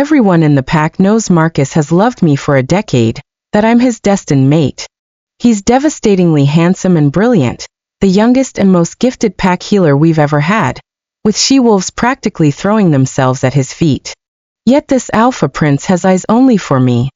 Everyone in the pack knows Marcus has loved me for a decade, that I'm his destined mate. He's devastatingly handsome and brilliant, the youngest and most gifted pack healer we've ever had, with she-wolves practically throwing themselves at his feet. Yet this alpha prince has eyes only for me.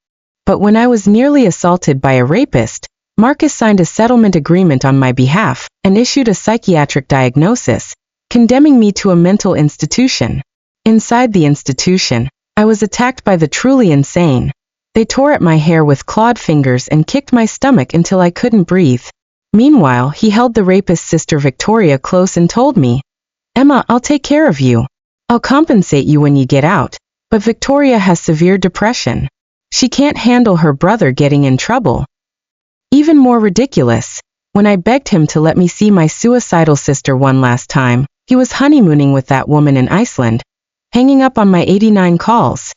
But when I was nearly assaulted by a rapist, Marcus signed a settlement agreement on my behalf and issued a psychiatric diagnosis, condemning me to a mental institution. Inside the institution, I was attacked by the truly insane. They tore at my hair with clawed fingers and kicked my stomach until I couldn't breathe. Meanwhile, he held the rapist's sister Victoria close and told me, "Emma, I'll take care of you. I'll compensate you when you get out." But Victoria has severe depression. She can't handle her brother getting in trouble. Even more ridiculous, when I begged him to let me see my suicidal sister one last time, he was honeymooning with that woman in Iceland, hanging up on my 89 calls.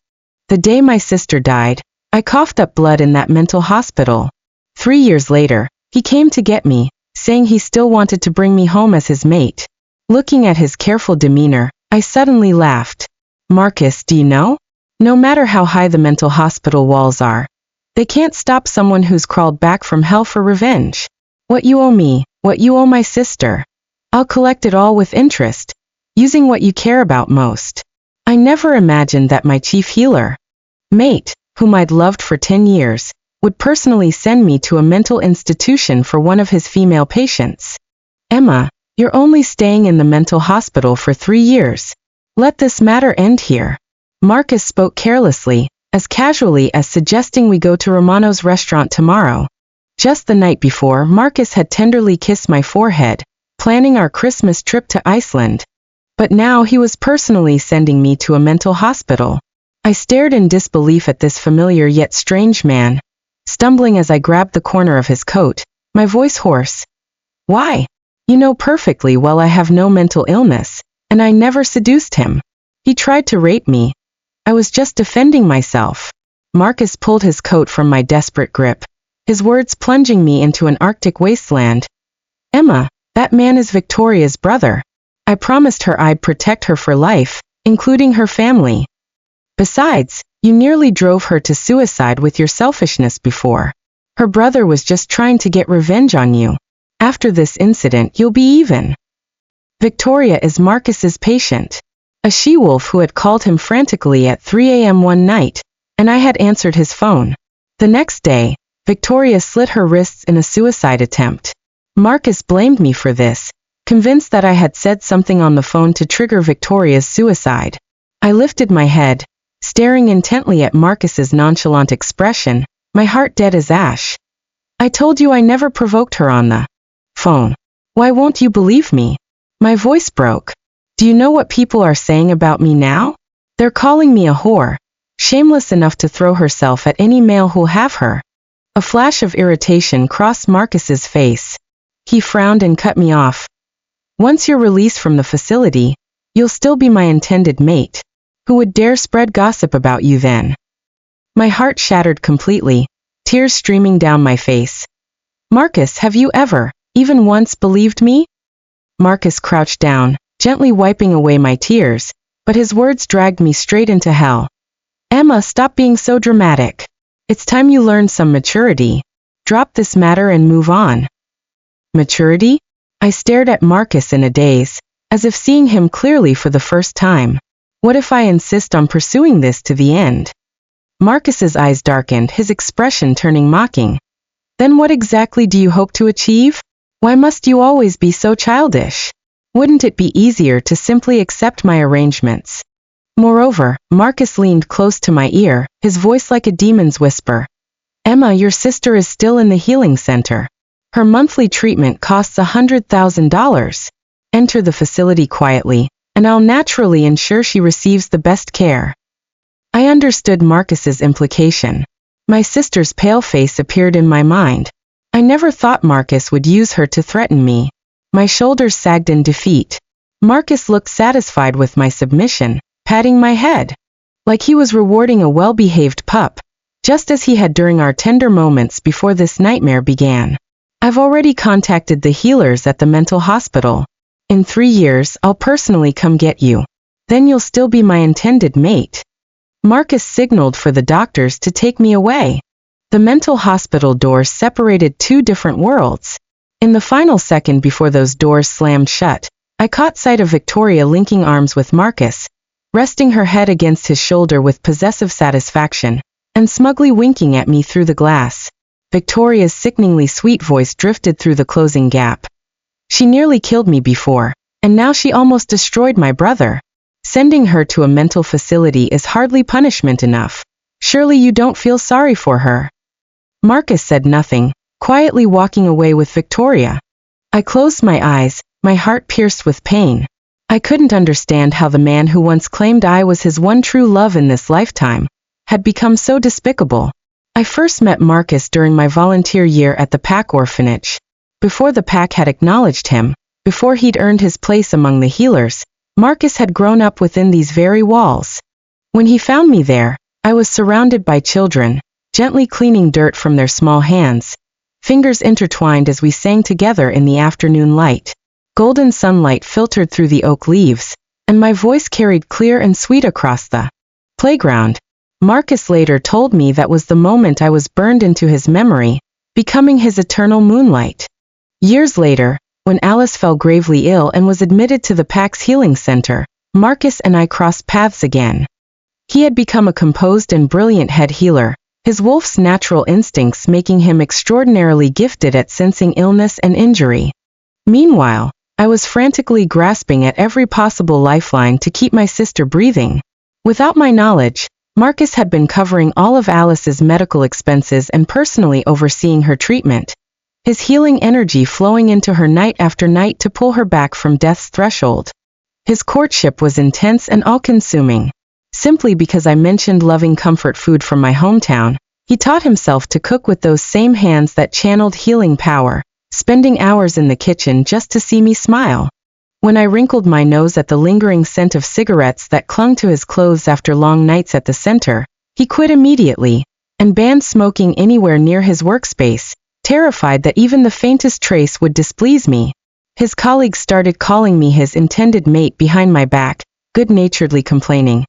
The day my sister died, I coughed up blood in that mental hospital. 3 years later, he came to get me, saying he still wanted to bring me home as his mate. Looking at his careful demeanor, I suddenly laughed. Marcus, do you know? No matter how high the mental hospital walls are, they can't stop someone who's crawled back from hell for revenge. What you owe me, what you owe my sister, I'll collect it all with interest, using what you care about most. I never imagined that my chief healer, mate, whom I'd loved for 10 years, would personally send me to a mental institution for one of his female patients. Emma, you're only staying in the mental hospital for 3 years. Let this matter end here. Marcus spoke carelessly, as casually as suggesting we go to Romano's restaurant tomorrow. Just the night before, Marcus had tenderly kissed my forehead, planning our Christmas trip to Iceland. But now he was personally sending me to a mental hospital. I stared in disbelief at this familiar yet strange man, stumbling as I grabbed the corner of his coat, my voice hoarse. Why? You know perfectly well I have no mental illness, and I never seduced him. He tried to rape me. I was just defending myself. Marcus pulled his coat from my desperate grip, his words plunging me into an Arctic wasteland. Emma, that man is Victoria's brother. I promised her I'd protect her for life, including her family. Besides, you nearly drove her to suicide with your selfishness before. Her brother was just trying to get revenge on you. After this incident, you'll be even. Victoria is Marcus's patient, a she-wolf who had called him frantically at 3 a.m. one night, and I had answered his phone. The next day, Victoria slit her wrists in a suicide attempt. Marcus blamed me for this, convinced that I had said something on the phone to trigger Victoria's suicide. I lifted my head, staring intently at Marcus's nonchalant expression, my heart dead as ash. I told you I never provoked her on the phone. Why won't you believe me? My voice broke. Do you know what people are saying about me now? They're calling me a whore, shameless enough to throw herself at any male who'll have her. A flash of irritation crossed Marcus's face. He frowned and cut me off. Once you're released from the facility, you'll still be my intended mate. Who would dare spread gossip about you then? My heart shattered completely, tears streaming down my face. Marcus, have you ever, even once, believed me? Marcus crouched down, gently wiping away my tears, but his words dragged me straight into hell. Emma, stop being so dramatic. It's time you learned some maturity. Drop this matter and move on. Maturity? I stared at Marcus in a daze, as if seeing him clearly for the first time. What if I insist on pursuing this to the end? Marcus's eyes darkened, his expression turning mocking. Then what exactly do you hope to achieve? Why must you always be so childish? Wouldn't it be easier to simply accept my arrangements? Moreover, Marcus leaned close to my ear, his voice like a demon's whisper. Emma, your sister is still in the healing center. Her monthly treatment costs $100,000. Enter the facility quietly, and I'll naturally ensure she receives the best care. I understood Marcus's implication. My sister's pale face appeared in my mind. I never thought Marcus would use her to threaten me. My shoulders sagged in defeat. Marcus looked satisfied with my submission, patting my head, like he was rewarding a well-behaved pup, just as he had during our tender moments before this nightmare began. I've already contacted the healers at the mental hospital. In 3 years, I'll personally come get you. Then you'll still be my intended mate. Marcus signaled for the doctors to take me away. The mental hospital doors separated two different worlds. In the final second before those doors slammed shut, I caught sight of Victoria linking arms with Marcus, resting her head against his shoulder with possessive satisfaction, and smugly winking at me through the glass. Victoria's sickeningly sweet voice drifted through the closing gap. She nearly killed me before, and now she almost destroyed my brother. Sending her to a mental facility is hardly punishment enough. Surely you don't feel sorry for her. Marcus said nothing, quietly walking away with Victoria. I closed my eyes, my heart pierced with pain. I couldn't understand how the man who once claimed I was his one true love in this lifetime had become so despicable. I first met Marcus during my volunteer year at the Pack orphanage. Before the Pack had acknowledged him, before he'd earned his place among the healers, Marcus had grown up within these very walls. When he found me there, I was surrounded by children, gently cleaning dirt from their small hands, fingers intertwined as we sang together in the afternoon light. Golden sunlight filtered through the oak leaves, and my voice carried clear and sweet across the playground. Marcus later told me that was the moment I was burned into his memory, becoming his eternal moonlight. Years later, when Alice fell gravely ill and was admitted to the Pack's healing center, Marcus and I crossed paths again. He had become a composed and brilliant head healer, his wolf's natural instincts making him extraordinarily gifted at sensing illness and injury. Meanwhile, I was frantically grasping at every possible lifeline to keep my sister breathing. Without my knowledge, Marcus had been covering all of Alice's medical expenses and personally overseeing her treatment, his healing energy flowing into her night after night to pull her back from death's threshold. His courtship was intense and all-consuming. Simply because I mentioned loving comfort food from my hometown, he taught himself to cook with those same hands that channeled healing power, spending hours in the kitchen just to see me smile. When I wrinkled my nose at the lingering scent of cigarettes that clung to his clothes after long nights at the center, he quit immediately, and banned smoking anywhere near his workspace, terrified that even the faintest trace would displease me. His colleagues started calling me his intended mate behind my back, good-naturedly complaining,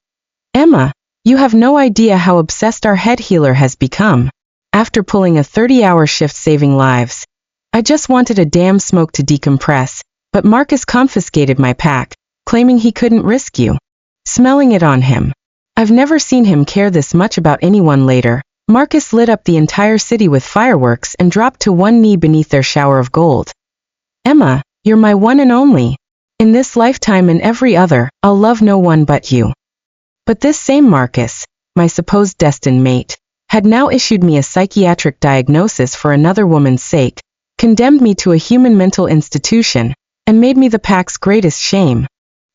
"Emma, you have no idea how obsessed our head healer has become." After pulling a 30-hour shift saving lives, I just wanted a damn smoke to decompress, but Marcus confiscated my pack, claiming he couldn't risk you smelling it on him. I've never seen him care this much about anyone later. Marcus lit up the entire city with fireworks and dropped to one knee beneath their shower of gold. "Emma, you're my one and only. In this lifetime and every other, I'll love no one but you." But this same Marcus, my supposed destined mate, had now issued me a psychiatric diagnosis for another woman's sake, condemned me to a human mental institution, and made me the Pack's greatest shame.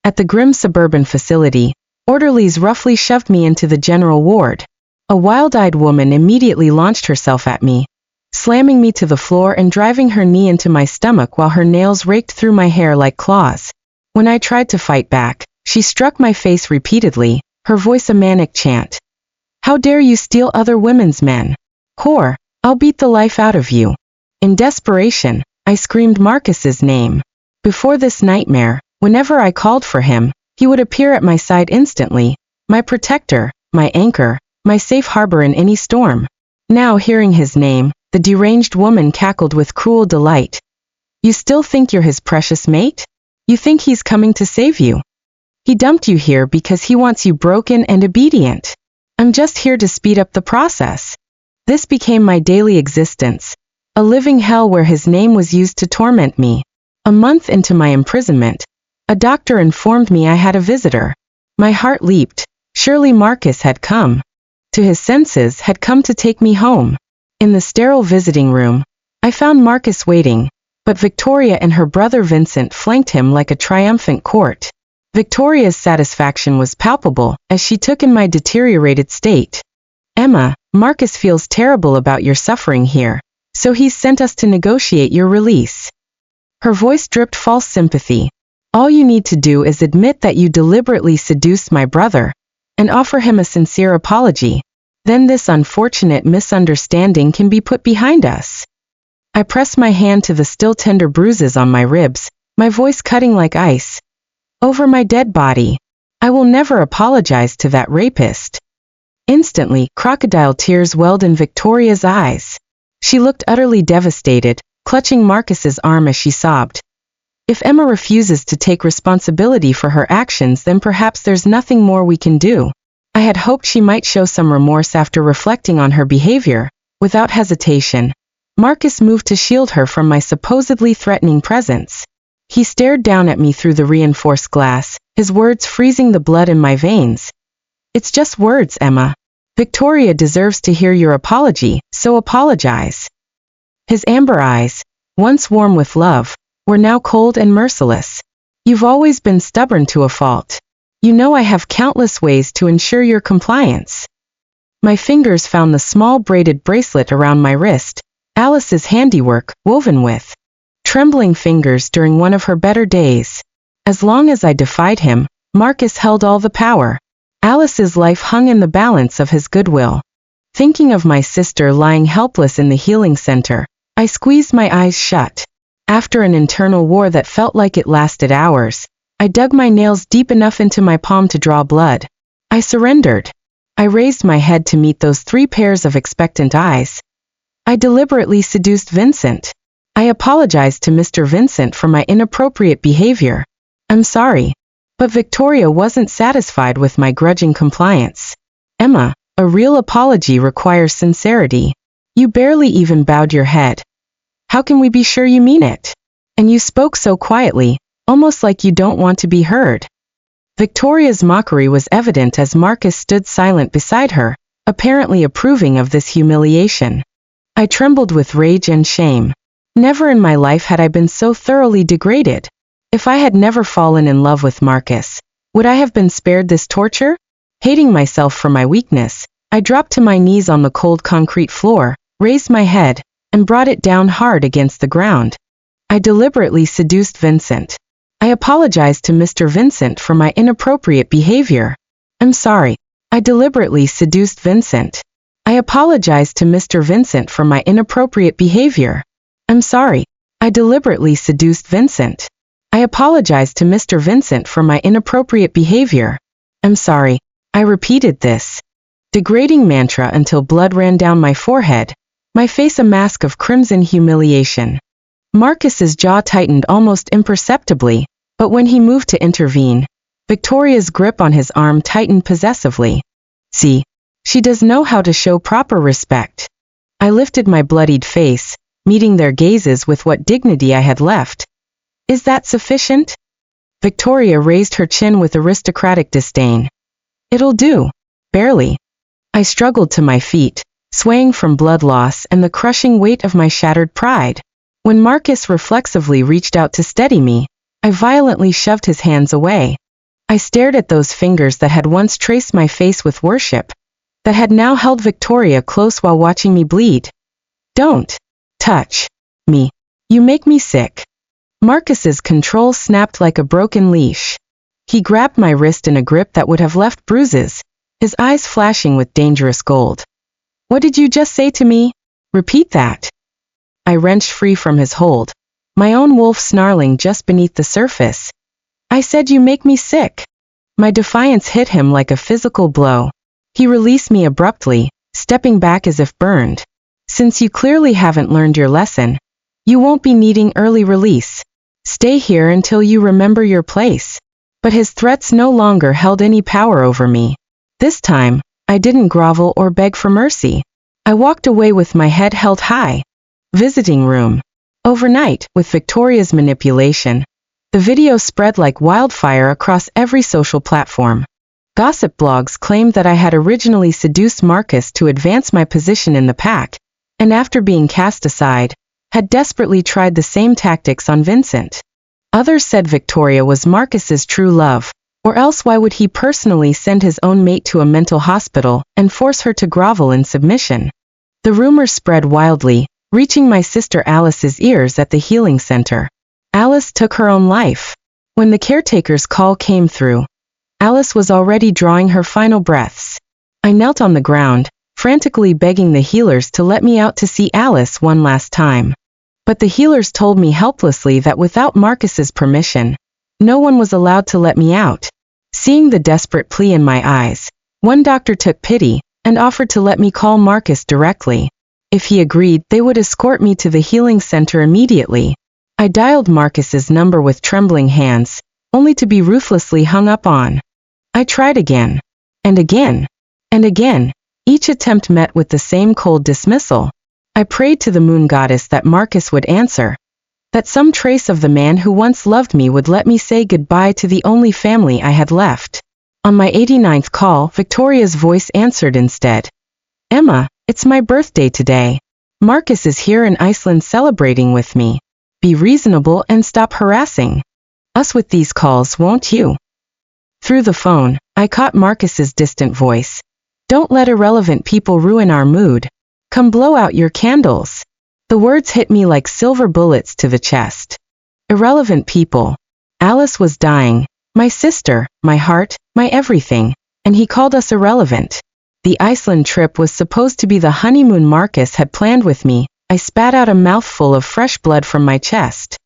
At the grim suburban facility, orderlies roughly shoved me into the general ward. A wild-eyed woman immediately launched herself at me, slamming me to the floor and driving her knee into my stomach while her nails raked through my hair like claws. When I tried to fight back, she struck my face repeatedly, her voice a manic chant. "How dare you steal other women's men? Cora, I'll beat the life out of you." In desperation, I screamed Marcus's name. Before this nightmare, whenever I called for him, he would appear at my side instantly, my protector, my anchor, my safe harbor in any storm. Now hearing his name, the deranged woman cackled with cruel delight. "You still think you're his precious mate? You think he's coming to save you? He dumped you here because he wants you broken and obedient. I'm just here to speed up the process." This became my daily existence, a living hell where his name was used to torment me. A month into my imprisonment, a doctor informed me I had a visitor. My heart leaped. Surely Marcus had come to his senses, had come to take me home. In the sterile visiting room, I found Marcus waiting, but Victoria and her brother Vincent flanked him like a triumphant court. Victoria's satisfaction was palpable as she took in my deteriorated state. "Emma, Marcus feels terrible about your suffering here, so he's sent us to negotiate your release." Her voice dripped false sympathy. "All you need to do is admit that you deliberately seduced my brother, and offer him a sincere apology. Then this unfortunate misunderstanding can be put behind us." I pressed my hand to the still tender bruises on my ribs, my voice cutting like ice. "Over my dead body. I will never apologize to that rapist." Instantly, crocodile tears welled in Victoria's eyes. She looked utterly devastated, clutching Marcus's arm as she sobbed. If Emma refuses to take responsibility for her actions, then perhaps there's nothing more we can do. I had hoped she might show some remorse after reflecting on her behavior. Without hesitation, Marcus moved to shield her from my supposedly threatening presence. He stared down at me through the reinforced glass, his words freezing the blood in my veins. It's just words, Emma. Victoria deserves to hear your apology, so apologize. His amber eyes, once warm with love, were now cold and merciless. You've always been stubborn to a fault. You know I have countless ways to ensure your compliance. My fingers found the small braided bracelet around my wrist, Alice's handiwork, woven with trembling fingers during one of her better days. As long as I defied him, Marcus held all the power. Alice's life hung in the balance of his goodwill. Thinking of my sister lying helpless in the healing center, I squeezed my eyes shut. After an internal war that felt like it lasted hours, I dug my nails deep enough into my palm to draw blood. I surrendered. I raised my head to meet those 3 pairs of expectant eyes. I deliberately seduced Vincent. I apologized to Mr. Vincent for my inappropriate behavior. I'm sorry. But Victoria wasn't satisfied with my grudging compliance. Emma, a real apology requires sincerity. You barely even bowed your head. How can we be sure you mean it? And you spoke so quietly, almost like you don't want to be heard. Victoria's mockery was evident as Marcus stood silent beside her, apparently approving of this humiliation. I trembled with rage and shame. Never in my life had I been so thoroughly degraded. If I had never fallen in love with Marcus, would I have been spared this torture? Hating myself for my weakness, I dropped to my knees on the cold concrete floor, raised my head, and brought it down hard against the ground. I deliberately seduced Vincent. I apologized to Mr. Vincent for my inappropriate behavior. I'm sorry. I deliberately seduced Vincent. I apologized to Mr. Vincent for my inappropriate behavior. I'm sorry. I deliberately seduced Vincent. I apologized to Mr. Vincent for my inappropriate behavior. I'm sorry. I repeated this degrading mantra until blood ran down my forehead, my face a mask of crimson humiliation. Marcus's jaw tightened almost imperceptibly, but when he moved to intervene, Victoria's grip on his arm tightened possessively. See, she does know how to show proper respect. I lifted my bloodied face, meeting their gazes with what dignity I had left. Is that sufficient? Victoria raised her chin with aristocratic disdain. It'll do. Barely. I struggled to my feet, swaying from blood loss and the crushing weight of my shattered pride. When Marcus reflexively reached out to steady me, I violently shoved his hands away. I stared at those fingers that had once traced my face with worship, that had now held Victoria close while watching me bleed. Don't touch me. You make me sick. Marcus's control snapped like a broken leash. He grabbed my wrist in a grip that would have left bruises, his eyes flashing with dangerous gold. What did you just say to me? Repeat that. I wrenched free from his hold, my own wolf snarling just beneath the surface. I said you make me sick. My defiance hit him like a physical blow. He released me abruptly, stepping back as if burned. Since you clearly haven't learned your lesson, you won't be needing early release. Stay here until you remember your place. But his threats no longer held any power over me. This time, I didn't grovel or beg for mercy. I walked away with my head held high. Visiting room. Overnight, with Victoria's manipulation, the video spread like wildfire across every social platform. Gossip blogs claimed that I had originally seduced Marcus to advance my position in the pack, and after being cast aside, had desperately tried the same tactics on Vincent. Others said Victoria was Marcus's true love, or else why would he personally send his own mate to a mental hospital and force her to grovel in submission? The rumor spread wildly, reaching my sister Alice's ears at the healing center. Alice took her own life. When the caretaker's call came through, Alice was already drawing her final breaths. I knelt on the ground, frantically begging the healers to let me out to see Alice one last time. But the healers told me helplessly that without Marcus's permission, no one was allowed to let me out. Seeing the desperate plea in my eyes, one doctor took pity, and offered to let me call Marcus directly. If he agreed, they would escort me to the healing center immediately. I dialed Marcus's number with trembling hands, only to be ruthlessly hung up on. I tried again, and again, and again, each attempt met with the same cold dismissal. I prayed to the moon goddess that Marcus would answer, that some trace of the man who once loved me would let me say goodbye to the only family I had left. On my 89th call, Victoria's voice answered instead. Emma, it's my birthday today. Marcus is here in Iceland celebrating with me. Be reasonable and stop harassing us with these calls, won't you? Through the phone, I caught Marcus's distant voice. Don't let irrelevant people ruin our mood. Come blow out your candles. The words hit me like silver bullets to the chest. Irrelevant people. Alice was dying. My sister, my heart, my everything. And he called us irrelevant. The Iceland trip was supposed to be the honeymoon Marcus had planned with me. I spat out a mouthful of fresh blood from my chest.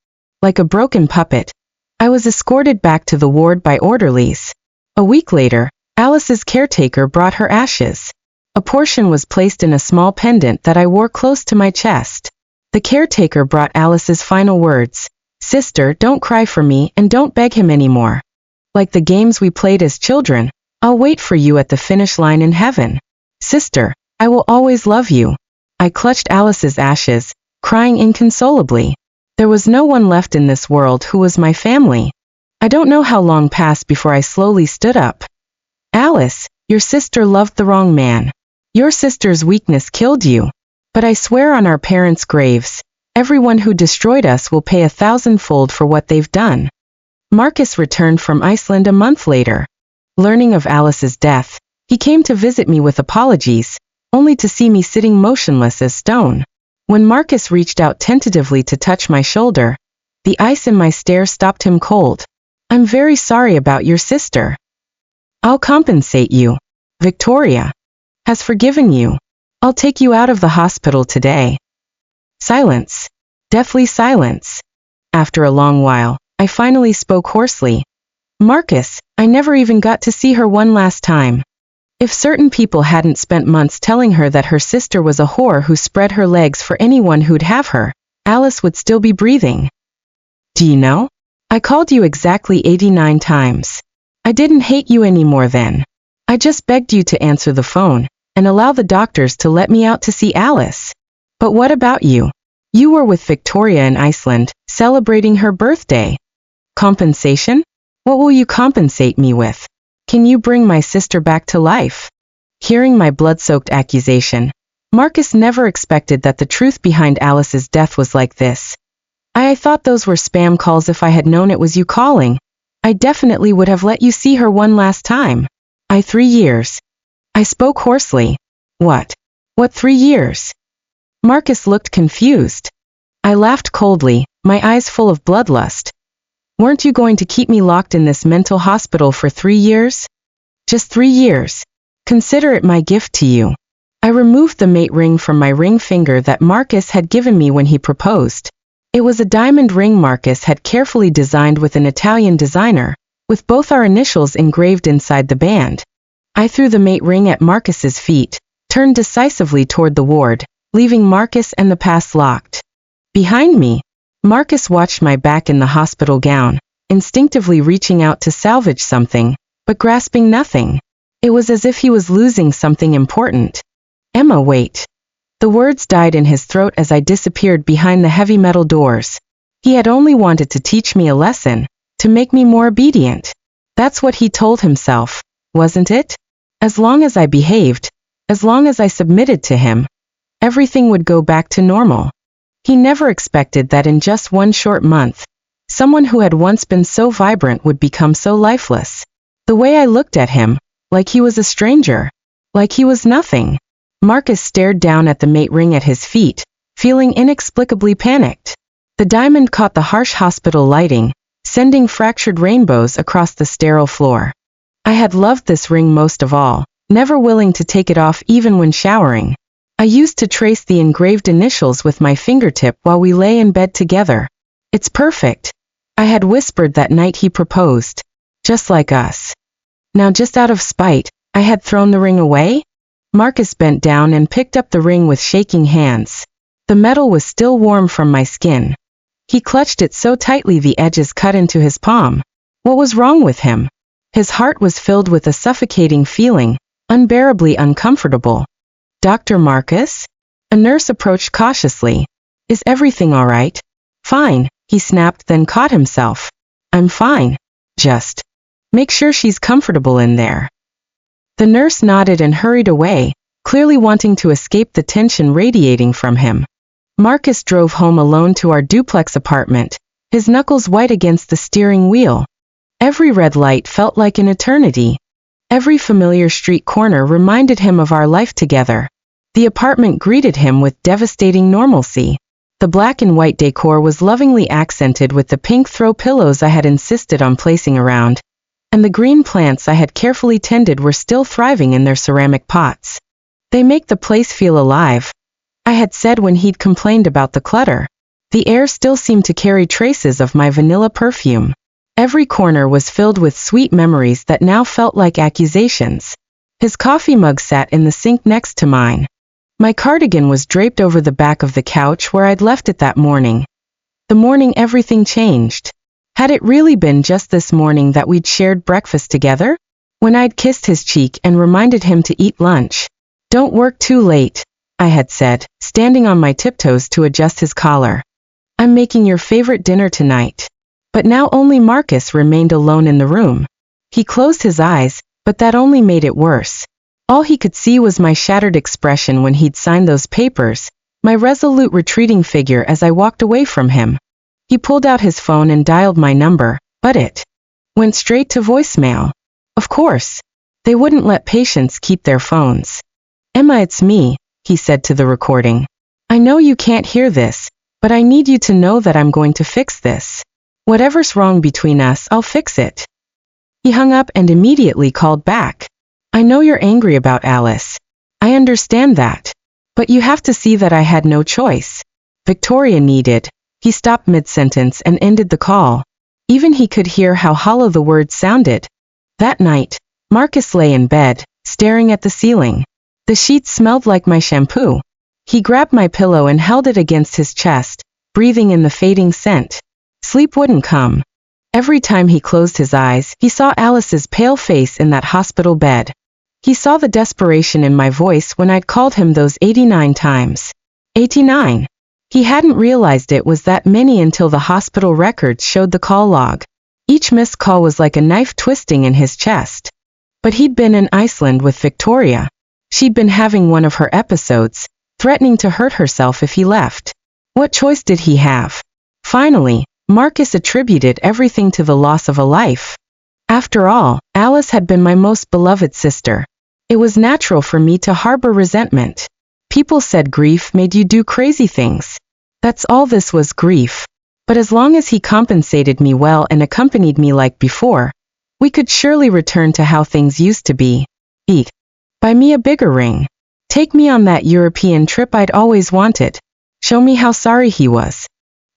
Like a broken puppet, I was escorted back to the ward by orderlies. A week later, Alice's caretaker brought her ashes. A portion was placed in a small pendant that I wore close to my chest. The caretaker brought Alice's final words. Sister, don't cry for me and don't beg him anymore. Like the games we played as children, I'll wait for you at the finish line in heaven. Sister, I will always love you. I clutched Alice's ashes, crying inconsolably. There was no one left in this world who was my family. I don't know how long passed before I slowly stood up. Alice, your sister loved the wrong man. Your sister's weakness killed you. But I swear on our parents' graves, everyone who destroyed us will pay 1,000-fold for what they've done. Marcus returned from Iceland a month later. Learning of Alice's death, he came to visit me with apologies, only to see me sitting motionless as stone. When Marcus reached out tentatively to touch my shoulder, the ice in my stare stopped him cold. I'm very sorry about your sister. I'll compensate you. Victoria has forgiven you. I'll take you out of the hospital today. Silence. Deathly silence. After a long while, I finally spoke hoarsely. Marcus, I never even got to see her one last time. If certain people hadn't spent months telling her that her sister was a whore who spread her legs for anyone who'd have her, Alice would still be breathing. Do you know? I called you exactly 89 times. I didn't hate you anymore then. I just begged you to answer the phone and allow the doctors to let me out to see Alice. But what about you? You were with Victoria in Iceland, celebrating her birthday. Compensation? What will you compensate me with? Can you bring my sister back to life? Hearing my blood-soaked accusation, Marcus never expected that the truth behind Alice's death was like this. I thought those were spam calls. If I had known it was you calling, I definitely would have let you see her one last time. 3 years. I spoke hoarsely. What? What 3 years? Marcus looked confused. I laughed coldly, my eyes full of bloodlust. Weren't you going to keep me locked in this mental hospital for 3 years? Just 3 years. Consider it my gift to you. I removed the mate ring from my ring finger that Marcus had given me when he proposed. It was a diamond ring Marcus had carefully designed with an Italian designer, with both our initials engraved inside the band. I threw the mate ring at Marcus's feet, turned decisively toward the ward, leaving Marcus and the pass locked. Behind me, Marcus watched my back in the hospital gown, instinctively reaching out to salvage something, but grasping nothing. It was as if he was losing something important. Emma, wait. The words died in his throat as I disappeared behind the heavy metal doors. He had only wanted to teach me a lesson, to make me more obedient. That's what he told himself, wasn't it? As long as I behaved, as long as I submitted to him, everything would go back to normal. He never expected that in just one short month, someone who had once been so vibrant would become so lifeless. The way I looked at him, like he was a stranger, like he was nothing. Marcus stared down at the mate ring at his feet, feeling inexplicably panicked. The diamond caught the harsh hospital lighting, sending fractured rainbows across the sterile floor. I had loved this ring most of all, never willing to take it off even when showering. I used to trace the engraved initials with my fingertip while we lay in bed together. It's perfect. I had whispered that night he proposed. Just like us. Now just out of spite, I had thrown the ring away? Marcus bent down and picked up the ring with shaking hands. The metal was still warm from my skin. He clutched it so tightly the edges cut into his palm. What was wrong with him? His heart was filled with a suffocating feeling, unbearably uncomfortable. Dr. Marcus? A nurse approached cautiously. Is everything all right? Fine, he snapped, then caught himself. I'm fine. Just make sure she's comfortable in there. The nurse nodded and hurried away, clearly wanting to escape the tension radiating from him. Marcus drove home alone to our duplex apartment, his knuckles white against the steering wheel. Every red light felt like an eternity. Every familiar street corner reminded him of our life together. The apartment greeted him with devastating normalcy. The black and white decor was lovingly accented with the pink throw pillows I had insisted on placing around, and the green plants I had carefully tended were still thriving in their ceramic pots. They make the place feel alive, I had said when he'd complained about the clutter. The air still seemed to carry traces of my vanilla perfume. Every corner was filled with sweet memories that now felt like accusations. His coffee mug sat in the sink next to mine. My cardigan was draped over the back of the couch where I'd left it that morning. The morning everything changed. Had it really been just this morning that we'd shared breakfast together? When I'd kissed his cheek and reminded him to eat lunch. Don't work too late, I had said, standing on my tiptoes to adjust his collar. I'm making your favorite dinner tonight. But now only Marcus remained alone in the room. He closed his eyes, but that only made it worse. All he could see was my shattered expression when he'd signed those papers, my resolute retreating figure as I walked away from him. He pulled out his phone and dialed my number, but it went straight to voicemail. Of course. They wouldn't let patients keep their phones. Emma, it's me, he said to the recording. I know you can't hear this, but I need you to know that I'm going to fix this. Whatever's wrong between us, I'll fix it. He hung up and immediately called back. I know you're angry about Alice. I understand that. But you have to see that I had no choice. Victoria needed. He stopped mid-sentence and ended the call. Even he could hear how hollow the words sounded. That night, Marcus lay in bed, staring at the ceiling. The sheets smelled like my shampoo. He grabbed my pillow and held it against his chest, breathing in the fading scent. Sleep wouldn't come. Every time he closed his eyes, he saw Alice's pale face in that hospital bed. He saw the desperation in my voice when I'd called him those 89 times. 89. He hadn't realized it was that many until the hospital records showed the call log. Each missed call was like a knife twisting in his chest. But he'd been in Iceland with Victoria. She'd been having one of her episodes, threatening to hurt herself if he left. What choice did he have? Finally, Marcus attributed everything to the loss of a life. After all, Alice had been my most beloved sister. It was natural for me to harbor resentment. People said grief made you do crazy things. That's all this was, grief. But as long as he compensated me well and accompanied me like before, we could surely return to how things used to be. Eat. Buy me a bigger ring. Take me on that European trip I'd always wanted. Show me how sorry he was.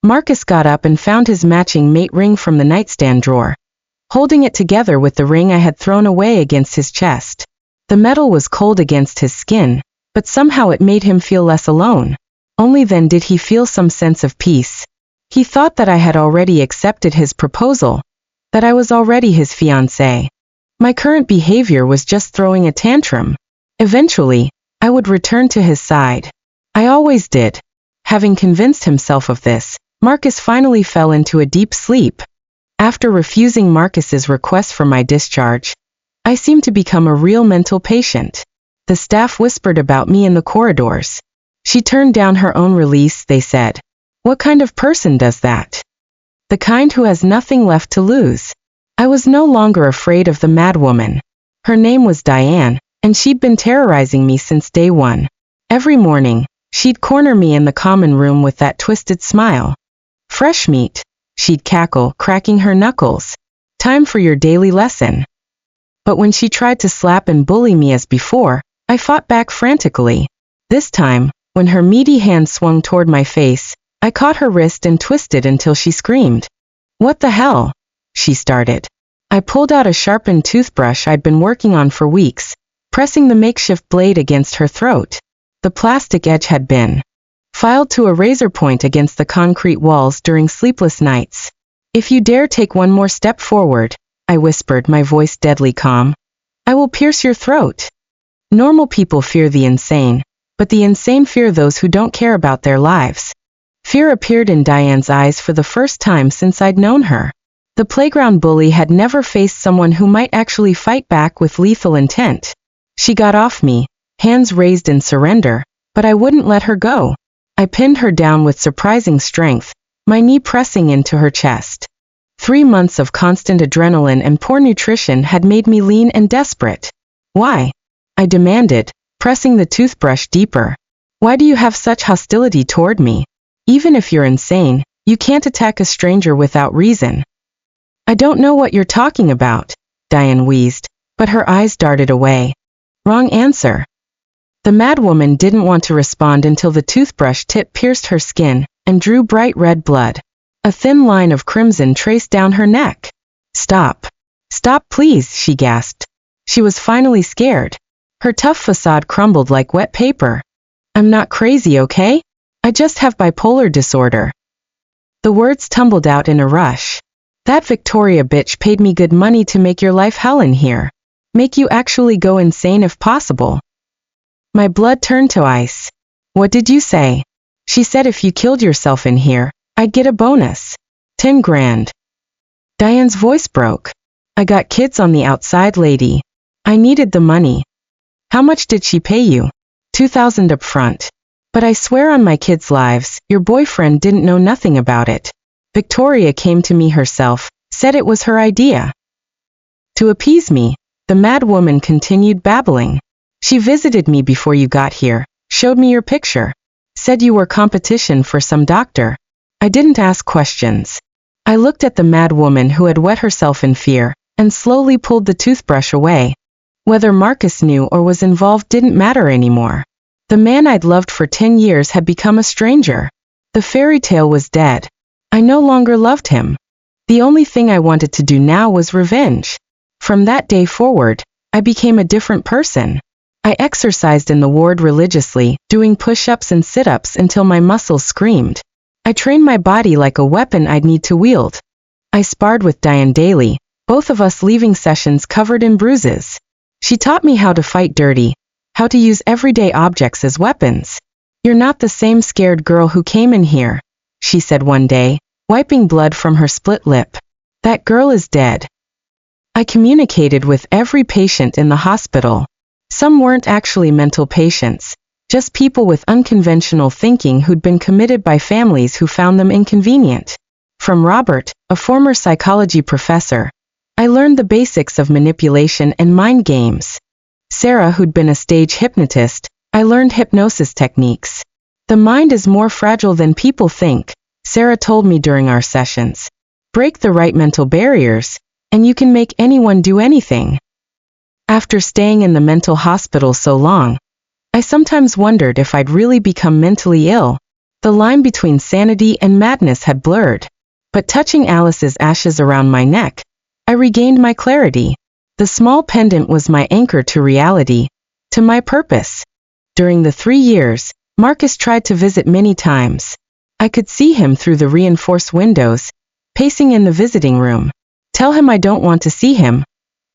Marcus got up and found his matching mate ring from the nightstand drawer, holding it together with the ring I had thrown away against his chest. The metal was cold against his skin, but somehow it made him feel less alone. Only then did he feel some sense of peace. He thought that I had already accepted his proposal, that I was already his fiancée. My current behavior was just throwing a tantrum. Eventually, I would return to his side. I always did. Having convinced himself of this, Marcus finally fell into a deep sleep. After refusing Marcus's request for my discharge, I seemed to become a real mental patient. The staff whispered about me in the corridors. She turned down her own release, they said. What kind of person does that? The kind who has nothing left to lose. I was no longer afraid of the madwoman. Her name was Diane, and she'd been terrorizing me since day one. Every morning, she'd corner me in the common room with that twisted smile. Fresh meat, she'd cackle, cracking her knuckles. Time for your daily lesson. But when she tried to slap and bully me as before, I fought back frantically. This time, when her meaty hand swung toward my face, I caught her wrist and twisted until she screamed. What the hell? She started. I pulled out a sharpened toothbrush I'd been working on for weeks, pressing the makeshift blade against her throat. The plastic edge had been filed to a razor point against the concrete walls during sleepless nights. If you dare take one more step forward, I whispered, my voice deadly calm, I will pierce your throat. Normal people fear the insane, but the insane fear those who don't care about their lives. Fear appeared in Diane's eyes for the first time since I'd known her. The playground bully had never faced someone who might actually fight back with lethal intent. She got off me, hands raised in surrender, but I wouldn't let her go. I pinned her down with surprising strength, my knee pressing into her chest. 3 months of constant adrenaline and poor nutrition had made me lean and desperate. Why? I demanded, pressing the toothbrush deeper. Why do you have such hostility toward me? Even if you're insane, you can't attack a stranger without reason. I don't know what you're talking about, Diane wheezed, but her eyes darted away. Wrong answer. The madwoman didn't want to respond until the toothbrush tip pierced her skin and drew bright red blood. A thin line of crimson traced down her neck. Stop. Stop please, she gasped. She was finally scared. Her tough facade crumbled like wet paper. I'm not crazy, okay? I just have bipolar disorder. The words tumbled out in a rush. That Victoria bitch paid me good money to make your life hell in here. Make you actually go insane if possible. My blood turned to ice. What did you say? She said if you killed yourself in here, I'd get a bonus. 10 grand. Diane's voice broke. I got kids on the outside, lady. I needed the money. How much did she pay you? 2,000 up front. But I swear on my kids' lives, your boyfriend didn't know nothing about it. Victoria came to me herself, said it was her idea. To appease me, the mad woman continued babbling. She visited me before you got here, showed me your picture, said you were competition for some doctor. I didn't ask questions. I looked at the mad woman who had wet herself in fear, and slowly pulled the toothbrush away. Whether Marcus knew or was involved didn't matter anymore. The man I'd loved for 10 years had become a stranger. The fairy tale was dead. I no longer loved him. The only thing I wanted to do now was revenge. From that day forward, I became a different person. I exercised in the ward religiously, doing push-ups and sit-ups until my muscles screamed. I trained my body like a weapon I'd need to wield. I sparred with Diane daily, both of us leaving sessions covered in bruises. She taught me how to fight dirty, how to use everyday objects as weapons. You're not the same scared girl who came in here, she said one day, wiping blood from her split lip. That girl is dead. I communicated with every patient in the hospital. Some weren't actually mental patients, just people with unconventional thinking who'd been committed by families who found them inconvenient. From Robert, a former psychology professor, I learned the basics of manipulation and mind games. Sarah, who'd been a stage hypnotist, I learned hypnosis techniques. The mind is more fragile than people think, Sarah told me during our sessions. Break the right mental barriers, and you can make anyone do anything. After staying in the mental hospital so long, I sometimes wondered if I'd really become mentally ill. The line between sanity and madness had blurred. But touching Alice's ashes around my neck, I regained my clarity. The small pendant was my anchor to reality, to my purpose. During the 3 years, Marcus tried to visit many times. I could see him through the reinforced windows, pacing in the visiting room. Tell him I don't want to see him.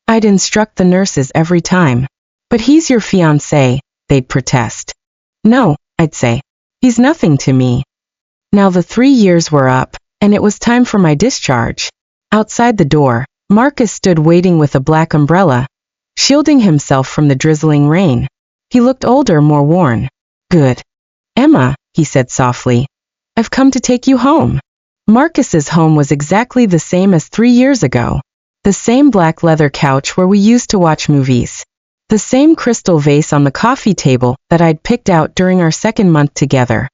I'd instruct the nurses every time. But he's your fiancé, they'd protest. No, I'd say. He's nothing to me. Now the 3 years were up, and it was time for my discharge. Outside the door, Marcus stood waiting with a black umbrella, shielding himself from the drizzling rain. He looked older, more worn. Good. Emma, he said softly. I've come to take you home. Marcus's home was exactly the same as 3 years ago. The same black leather couch where we used to watch movies. The same crystal vase on the coffee table that I'd picked out during our second month together.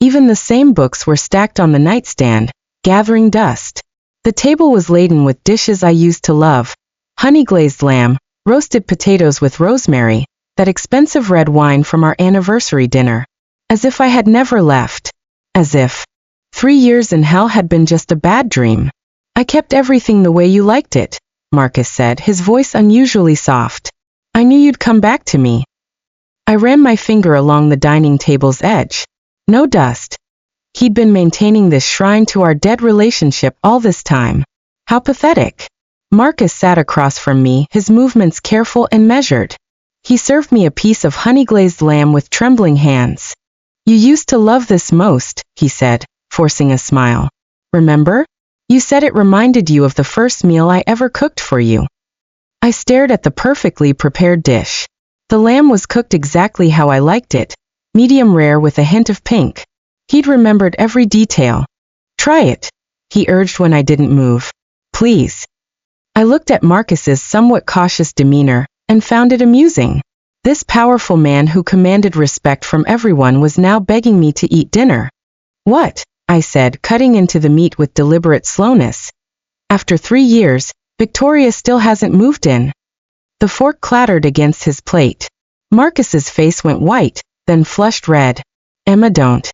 Even the same books were stacked on the nightstand, gathering dust. The table was laden with dishes I used to love. Honey-glazed lamb, roasted potatoes with rosemary, that expensive red wine from our anniversary dinner. As if I had never left. As if 3 years in hell had been just a bad dream. I kept everything the way you liked it, Marcus said, his voice unusually soft. I knew you'd come back to me. I ran my finger along the dining table's edge. No dust. He'd been maintaining this shrine to our dead relationship all this time. How pathetic. Marcus sat across from me, his movements careful and measured. He served me a piece of honey-glazed lamb with trembling hands. You used to love this most, he said, forcing a smile. Remember? You said it reminded you of the first meal I ever cooked for you. I stared at the perfectly prepared dish. The lamb was cooked exactly how I liked it, medium rare with a hint of pink. He'd remembered every detail. Try it, he urged when I didn't move. Please. I looked at Marcus's somewhat cautious demeanor and found it amusing. This powerful man who commanded respect from everyone was now begging me to eat dinner. What? I said, cutting into the meat with deliberate slowness. After 3 years, Victoria still hasn't moved in. The fork clattered against his plate. Marcus's face went white, then flushed red. Emma, don't.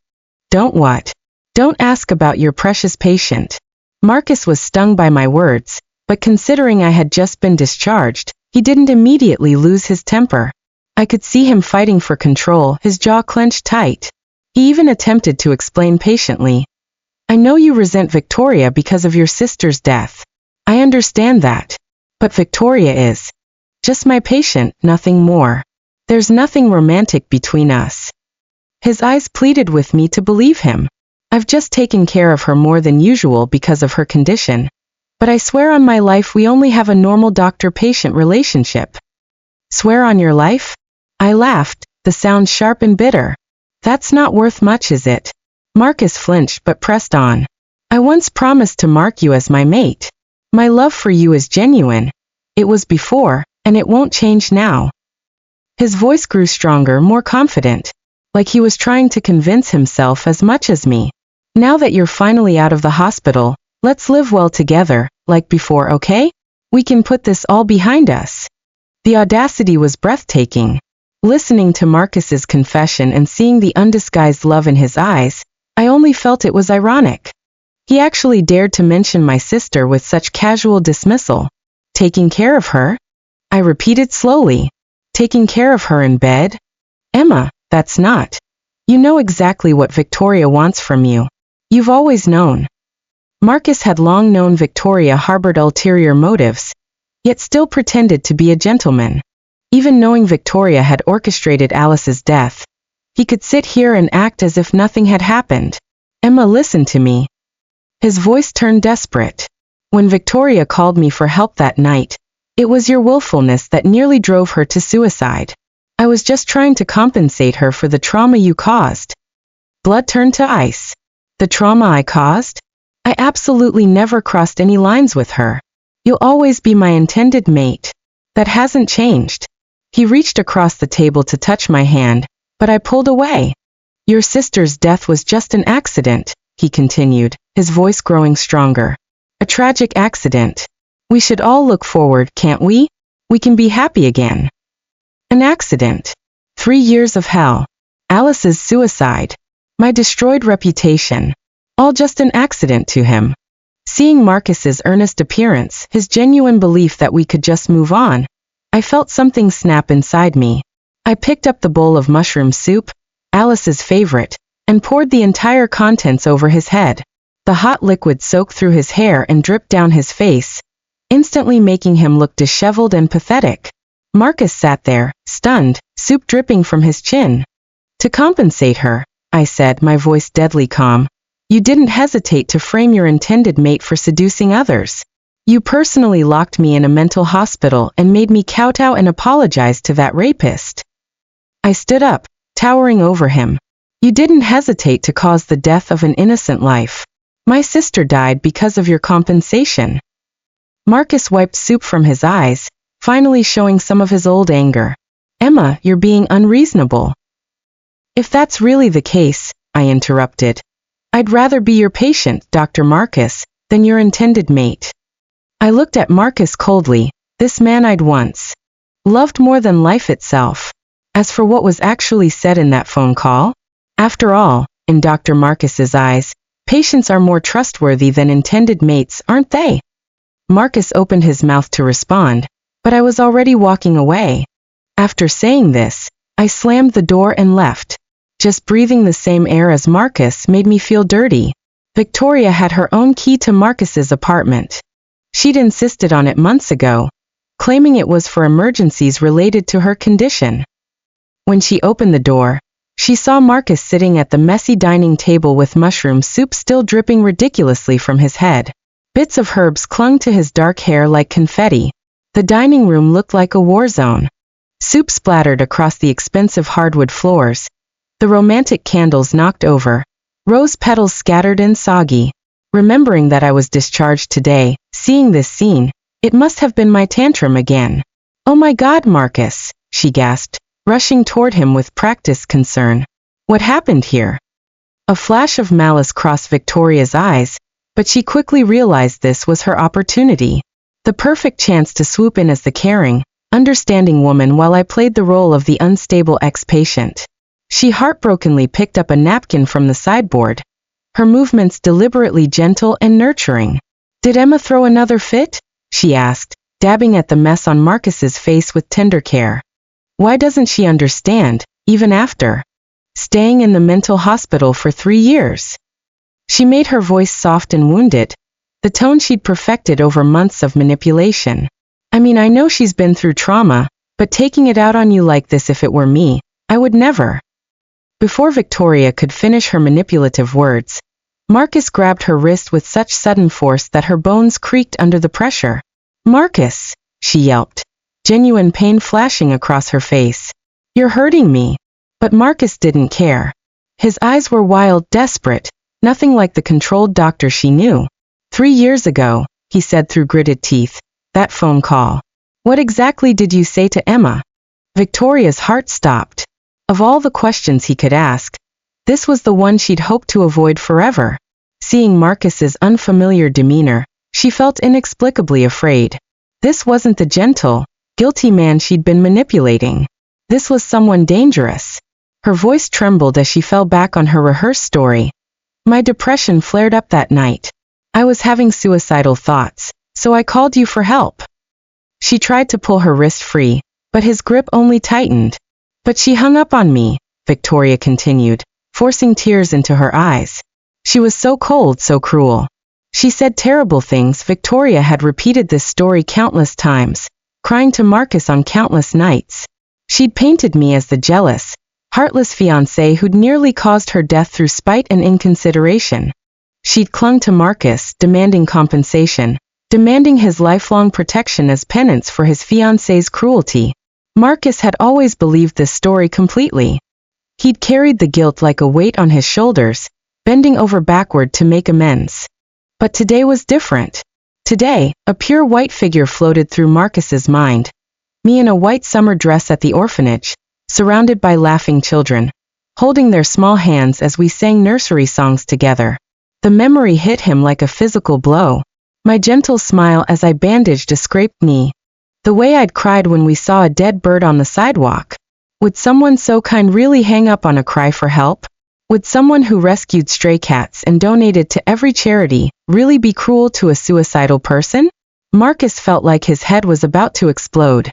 Don't what? Don't ask about your precious patient. Marcus was stung by my words, but considering I had just been discharged, he didn't immediately lose his temper. I could see him fighting for control, his jaw clenched tight. He even attempted to explain patiently. I know you resent Victoria because of your sister's death. I understand that. But Victoria is just my patient, nothing more. There's nothing romantic between us. His eyes pleaded with me to believe him. I've just taken care of her more than usual because of her condition. But I swear on my life we only have a normal doctor-patient relationship. Swear on your life? I laughed, the sound sharp and bitter. That's not worth much, is it? Marcus flinched but pressed on. I once promised to mark you as my mate. My love for you is genuine. It was before, and it won't change now. His voice grew stronger, more confident, like he was trying to convince himself as much as me. Now that you're finally out of the hospital, let's live well together, like before, okay? We can put this all behind us. The audacity was breathtaking. Listening to Marcus's confession and seeing the undisguised love in his eyes, I only felt it was ironic. He actually dared to mention my sister with such casual dismissal. Taking care of her? I repeated slowly. Taking care of her in bed? Emma, that's not. You know exactly what Victoria wants from you. You've always known. Marcus had long known Victoria harbored ulterior motives, yet still pretended to be a gentleman. Even knowing Victoria had orchestrated Alice's death, he could sit here and act as if nothing had happened. Emma, listen to me. His voice turned desperate. When Victoria called me for help that night, it was your willfulness that nearly drove her to suicide. I was just trying to compensate her for the trauma you caused. Blood turned to ice. The trauma I caused? I absolutely never crossed any lines with her. You'll always be my intended mate. That hasn't changed. He reached across the table to touch my hand, but I pulled away. Your sister's death was just an accident, he continued, his voice growing stronger. A tragic accident. We should all look forward, can't we? We can be happy again. An accident. 3 years of hell. Alice's suicide. My destroyed reputation. All just an accident to him. Seeing Marcus's earnest appearance, his genuine belief that we could just move on, I felt something snap inside me. I picked up the bowl of mushroom soup, Alice's favorite, and poured the entire contents over his head. The hot liquid soaked through his hair and dripped down his face, instantly making him look disheveled and pathetic. Marcus sat there, stunned, soup dripping from his chin. To compensate her, I said, my voice deadly calm. You didn't hesitate to frame your intended mate for seducing others. You personally locked me in a mental hospital and made me kowtow and apologize to that rapist. I stood up, towering over him. You didn't hesitate to cause the death of an innocent life. My sister died because of your compensation. Marcus wiped soup from his eyes, finally showing some of his old anger. Emma, you're being unreasonable. If that's really the case, I interrupted, I'd rather be your patient, Dr. Marcus, than your intended mate. I looked at Marcus coldly, this man I'd once loved more than life itself. As for what was actually said in that phone call, after all, in Dr. Marcus's eyes, patients are more trustworthy than intended mates, aren't they? Marcus opened his mouth to respond, but I was already walking away. After saying this, I slammed the door and left. Just breathing the same air as Marcus made me feel dirty. Victoria had her own key to Marcus's apartment. She'd insisted on it months ago, claiming it was for emergencies related to her condition. When she opened the door, she saw Marcus sitting at the messy dining table with mushroom soup still dripping ridiculously from his head. Bits of herbs clung to his dark hair like confetti. The dining room looked like a war zone. Soup splattered across the expensive hardwood floors. The romantic candles knocked over. Rose petals scattered and soggy. Remembering that I was discharged today, seeing this scene, it must have been my tantrum again. "Oh my God, Marcus," she gasped, rushing toward him with practiced concern. "What happened here?" A flash of malice crossed Victoria's eyes, but she quickly realized this was her opportunity. The perfect chance to swoop in as the caring, understanding woman while I played the role of the unstable ex-patient. She heartbrokenly picked up a napkin from the sideboard, her movements deliberately gentle and nurturing. "Did Emma throw another fit?" she asked, dabbing at the mess on Marcus's face with tender care. "Why doesn't she understand, even after staying in the mental hospital for 3 years?" She made her voice soft and wounded, the tone she'd perfected over months of manipulation. "I mean, I know she's been through trauma, but taking it out on you like this, if it were me, I would never." Before Victoria could finish her manipulative words, Marcus grabbed her wrist with such sudden force that her bones creaked under the pressure. "Marcus," she yelped, genuine pain flashing across her face. "You're hurting me." But Marcus didn't care. His eyes were wild, desperate, nothing like the controlled doctor she knew. 3 years ago," he said through gritted teeth, "that phone call. What exactly did you say to Emma?" Victoria's heart stopped. Of all the questions he could ask, this was the one she'd hoped to avoid forever. Seeing Marcus's unfamiliar demeanor, she felt inexplicably afraid. This wasn't the gentle, guilty man she'd been manipulating. This was someone dangerous. Her voice trembled as she fell back on her rehearsed story. "My depression flared up that night. I was having suicidal thoughts, so I called you for help." She tried to pull her wrist free, but his grip only tightened. "But she hung up on me," Victoria continued, forcing tears into her eyes. "She was so cold, so cruel. She said terrible things." Victoria had repeated this story countless times, crying to Marcus on countless nights. She'd painted me as the jealous, heartless fiancé who'd nearly caused her death through spite and inconsideration. She'd clung to Marcus, demanding compensation, demanding his lifelong protection as penance for his fiancé's cruelty. Marcus had always believed this story completely. He'd carried the guilt like a weight on his shoulders, bending over backward to make amends. But today was different. Today, a pure white figure floated through Marcus's mind. Me in a white summer dress at the orphanage, surrounded by laughing children, holding their small hands as we sang nursery songs together. The memory hit him like a physical blow. My gentle smile as I bandaged a scraped knee. The way I'd cried when we saw a dead bird on the sidewalk. Would someone so kind really hang up on a cry for help? Would someone who rescued stray cats and donated to every charity really be cruel to a suicidal person? Marcus felt like his head was about to explode.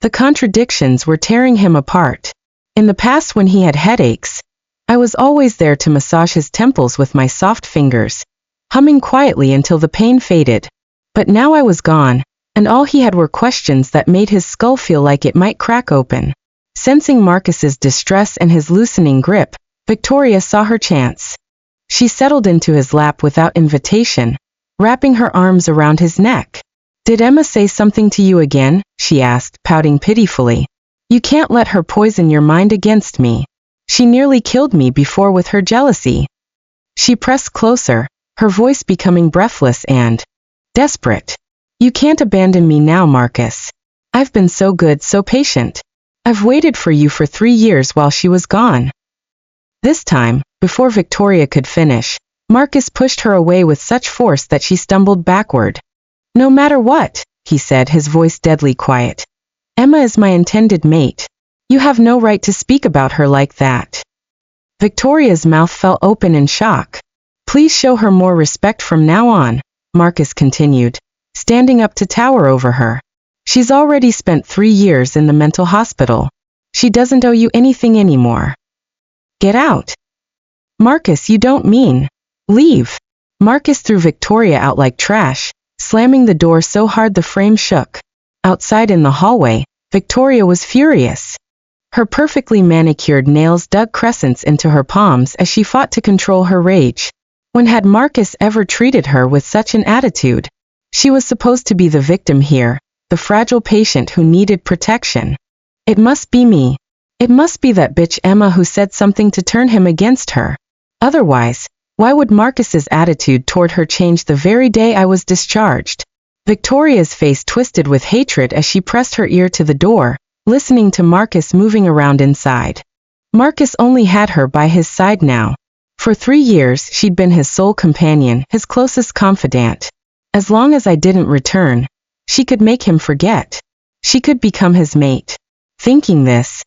The contradictions were tearing him apart. In the past, when he had headaches, I was always there to massage his temples with my soft fingers, humming quietly until the pain faded. But now I was gone, and all he had were questions that made his skull feel like it might crack open. Sensing Marcus's distress and his loosening grip, Victoria saw her chance. She settled into his lap without invitation, wrapping her arms around his neck. "Did Emma say something to you again?" she asked, pouting pitifully. "You can't let her poison your mind against me. She nearly killed me before with her jealousy." She pressed closer, her voice becoming breathless and desperate. "You can't abandon me now, Marcus. I've been so good, so patient. I've waited for you for 3 years while she was gone." This time, before Victoria could finish, Marcus pushed her away with such force that she stumbled backward. "No matter what," he said, his voice deadly quiet. "Emma is my intended mate. You have no right to speak about her like that." Victoria's mouth fell open in shock. "Please show her more respect from now on," Marcus continued, standing up to tower over her. She's already spent 3 years in the mental hospital. She doesn't owe you anything anymore. Get out. Marcus, you don't mean. Leave. Marcus threw Victoria out like trash, slamming the door so hard the frame shook. Outside in the hallway, Victoria was furious. Her perfectly manicured nails dug crescents into her palms as she fought to control her rage. When had Marcus ever treated her with such an attitude? She was supposed to be the victim here, the fragile patient who needed protection. It must be me. It must be that bitch Emma who said something to turn him against her. Otherwise, why would Marcus's attitude toward her change the very day I was discharged? Victoria's face twisted with hatred as she pressed her ear to the door, listening to Marcus moving around inside. Marcus only had her by his side now. For 3 years she'd been his sole companion, his closest confidant. As long as I didn't return, she could make him forget. She could become his mate. Thinking this,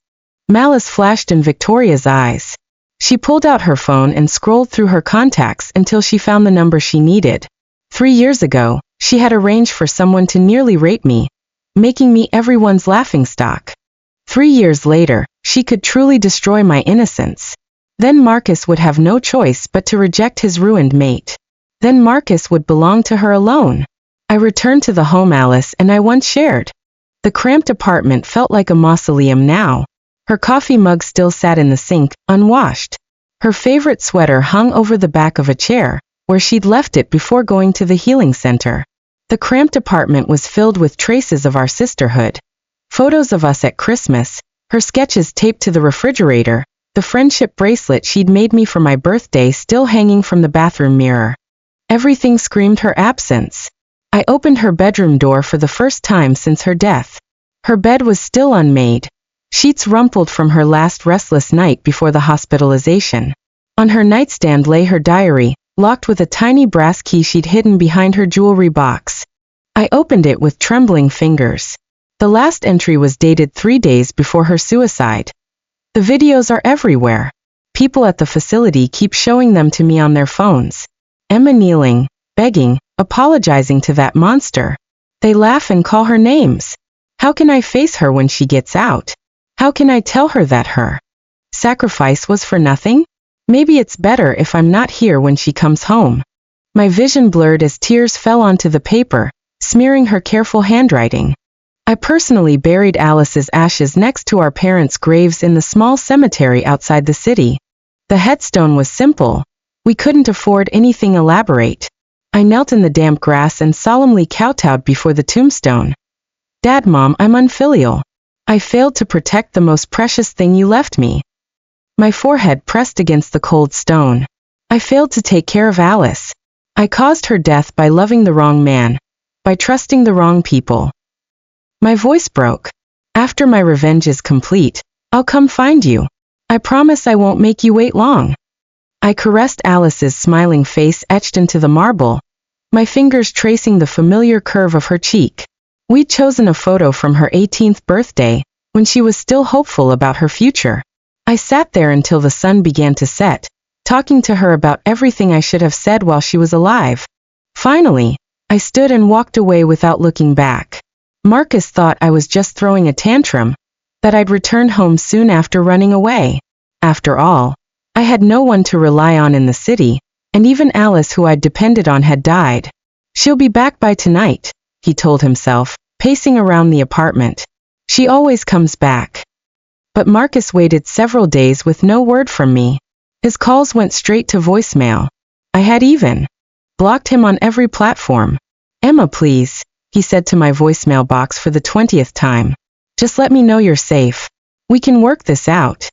malice flashed in Victoria's eyes. She pulled out her phone and scrolled through her contacts until she found the number she needed. 3 years ago, she had arranged for someone to nearly rape me, making me everyone's laughingstock. 3 years later, she could truly destroy my innocence. Then Marcus would have no choice but to reject his ruined mate. Then Marcus would belong to her alone. I returned to the home Alice and I once shared. The cramped apartment felt like a mausoleum now. Her coffee mug still sat in the sink, unwashed. Her favorite sweater hung over the back of a chair, where she'd left it before going to the healing center. The cramped apartment was filled with traces of our sisterhood. Photos of us at Christmas, her sketches taped to the refrigerator, the friendship bracelet she'd made me for my birthday still hanging from the bathroom mirror. Everything screamed her absence. I opened her bedroom door for the first time since her death. Her bed was still unmade. Sheets rumpled from her last restless night before the hospitalization. On her nightstand lay her diary, locked with a tiny brass key she'd hidden behind her jewelry box. I opened it with trembling fingers. The last entry was dated 3 days before her suicide. The videos are everywhere. People at the facility keep showing them to me on their phones. Emma kneeling, begging, apologizing to that monster. They laugh and call her names. How can I face her when she gets out? How can I tell her that her sacrifice was for nothing? Maybe it's better if I'm not here when she comes home. My vision blurred as tears fell onto the paper, smearing her careful handwriting. I personally buried Alice's ashes next to our parents' graves in the small cemetery outside the city. The headstone was simple. We couldn't afford anything elaborate. I knelt in the damp grass and solemnly kowtowed before the tombstone. Dad, Mom, I'm unfilial. I failed to protect the most precious thing you left me. My forehead pressed against the cold stone. I failed to take care of Alice. I caused her death by loving the wrong man, by trusting the wrong people. My voice broke. After my revenge is complete, I'll come find you. I promise I won't make you wait long. I caressed Alice's smiling face etched into the marble, my fingers tracing the familiar curve of her cheek. We'd chosen a photo from her 18th birthday, when she was still hopeful about her future. I sat there until the sun began to set, talking to her about everything I should have said while she was alive. Finally, I stood and walked away without looking back. Marcus thought I was just throwing a tantrum, that I'd return home soon after running away. After all, I had no one to rely on in the city, and even Alice who I'd depended on had died. She'll be back by tonight, he told himself, pacing around the apartment. She always comes back. But Marcus waited several days with no word from me. His calls went straight to voicemail. I had even blocked him on every platform. Emma, please, he said to my voicemail box for the 20th time. Just let me know you're safe. We can work this out.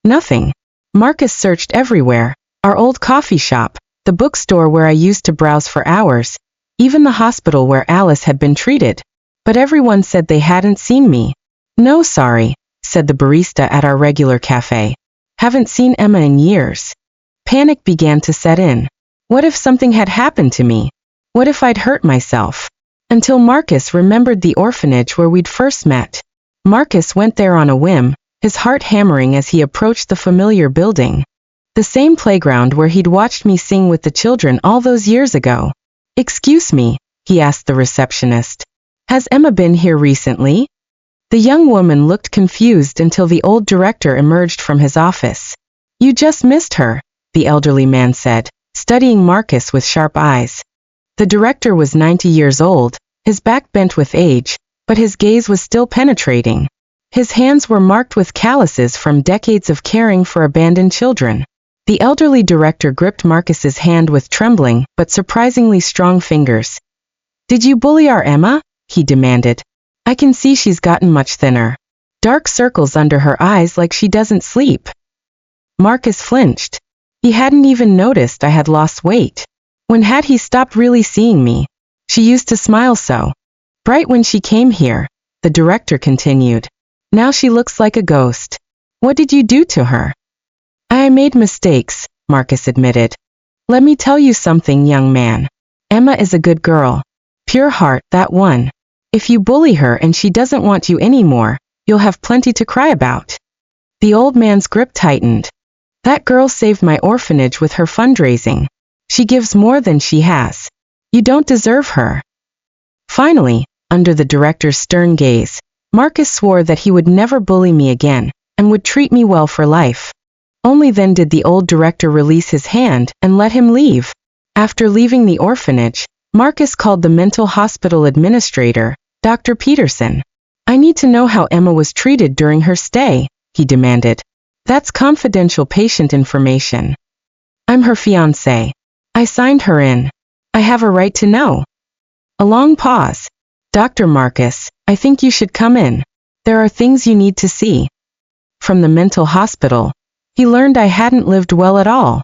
Nothing. Marcus searched everywhere. Our old coffee shop, the bookstore where I used to browse for hours, even the hospital where Alice had been treated. But everyone said they hadn't seen me. No, sorry, said the barista at our regular cafe. Haven't seen Emma in years. Panic began to set in. What if something had happened to me? What if I'd hurt myself? Until Marcus remembered the orphanage where we'd first met. Marcus went there on a whim, his heart hammering as he approached the familiar building. The same playground where he'd watched me sing with the children all those years ago. Excuse me, he asked the receptionist. Has Emma been here recently? The young woman looked confused until the old director emerged from his office. You just missed her, the elderly man said, studying Marcus with sharp eyes. The director was 90 years old, his back bent with age, but his gaze was still penetrating. His hands were marked with calluses from decades of caring for abandoned children. The elderly director gripped Marcus's hand with trembling but surprisingly strong fingers. Did you bully our Emma? He demanded. I can see she's gotten much thinner. Dark circles under her eyes like she doesn't sleep. Marcus flinched. He hadn't even noticed I had lost weight. When had he stopped really seeing me? She used to smile so bright when she came here, the director continued. Now she looks like a ghost. What did you do to her? I made mistakes, Marcus admitted. Let me tell you something, young man. Emma is a good girl. Pure heart, that one. If you bully her and she doesn't want you anymore, you'll have plenty to cry about. The old man's grip tightened. That girl saved my orphanage with her fundraising. She gives more than she has. You don't deserve her. Finally, under the director's stern gaze, Marcus swore that he would never bully me again, and would treat me well for life. Only then did the old director release his hand and let him leave. After leaving the orphanage, Marcus called the mental hospital administrator, Dr. Peterson. I need to know how Emma was treated during her stay, he demanded. That's confidential patient information. I'm her fiancé. I signed her in. I have a right to know. A long pause. Dr. Marcus, I think you should come in. There are things you need to see. From the mental hospital, he learned I hadn't lived well at all.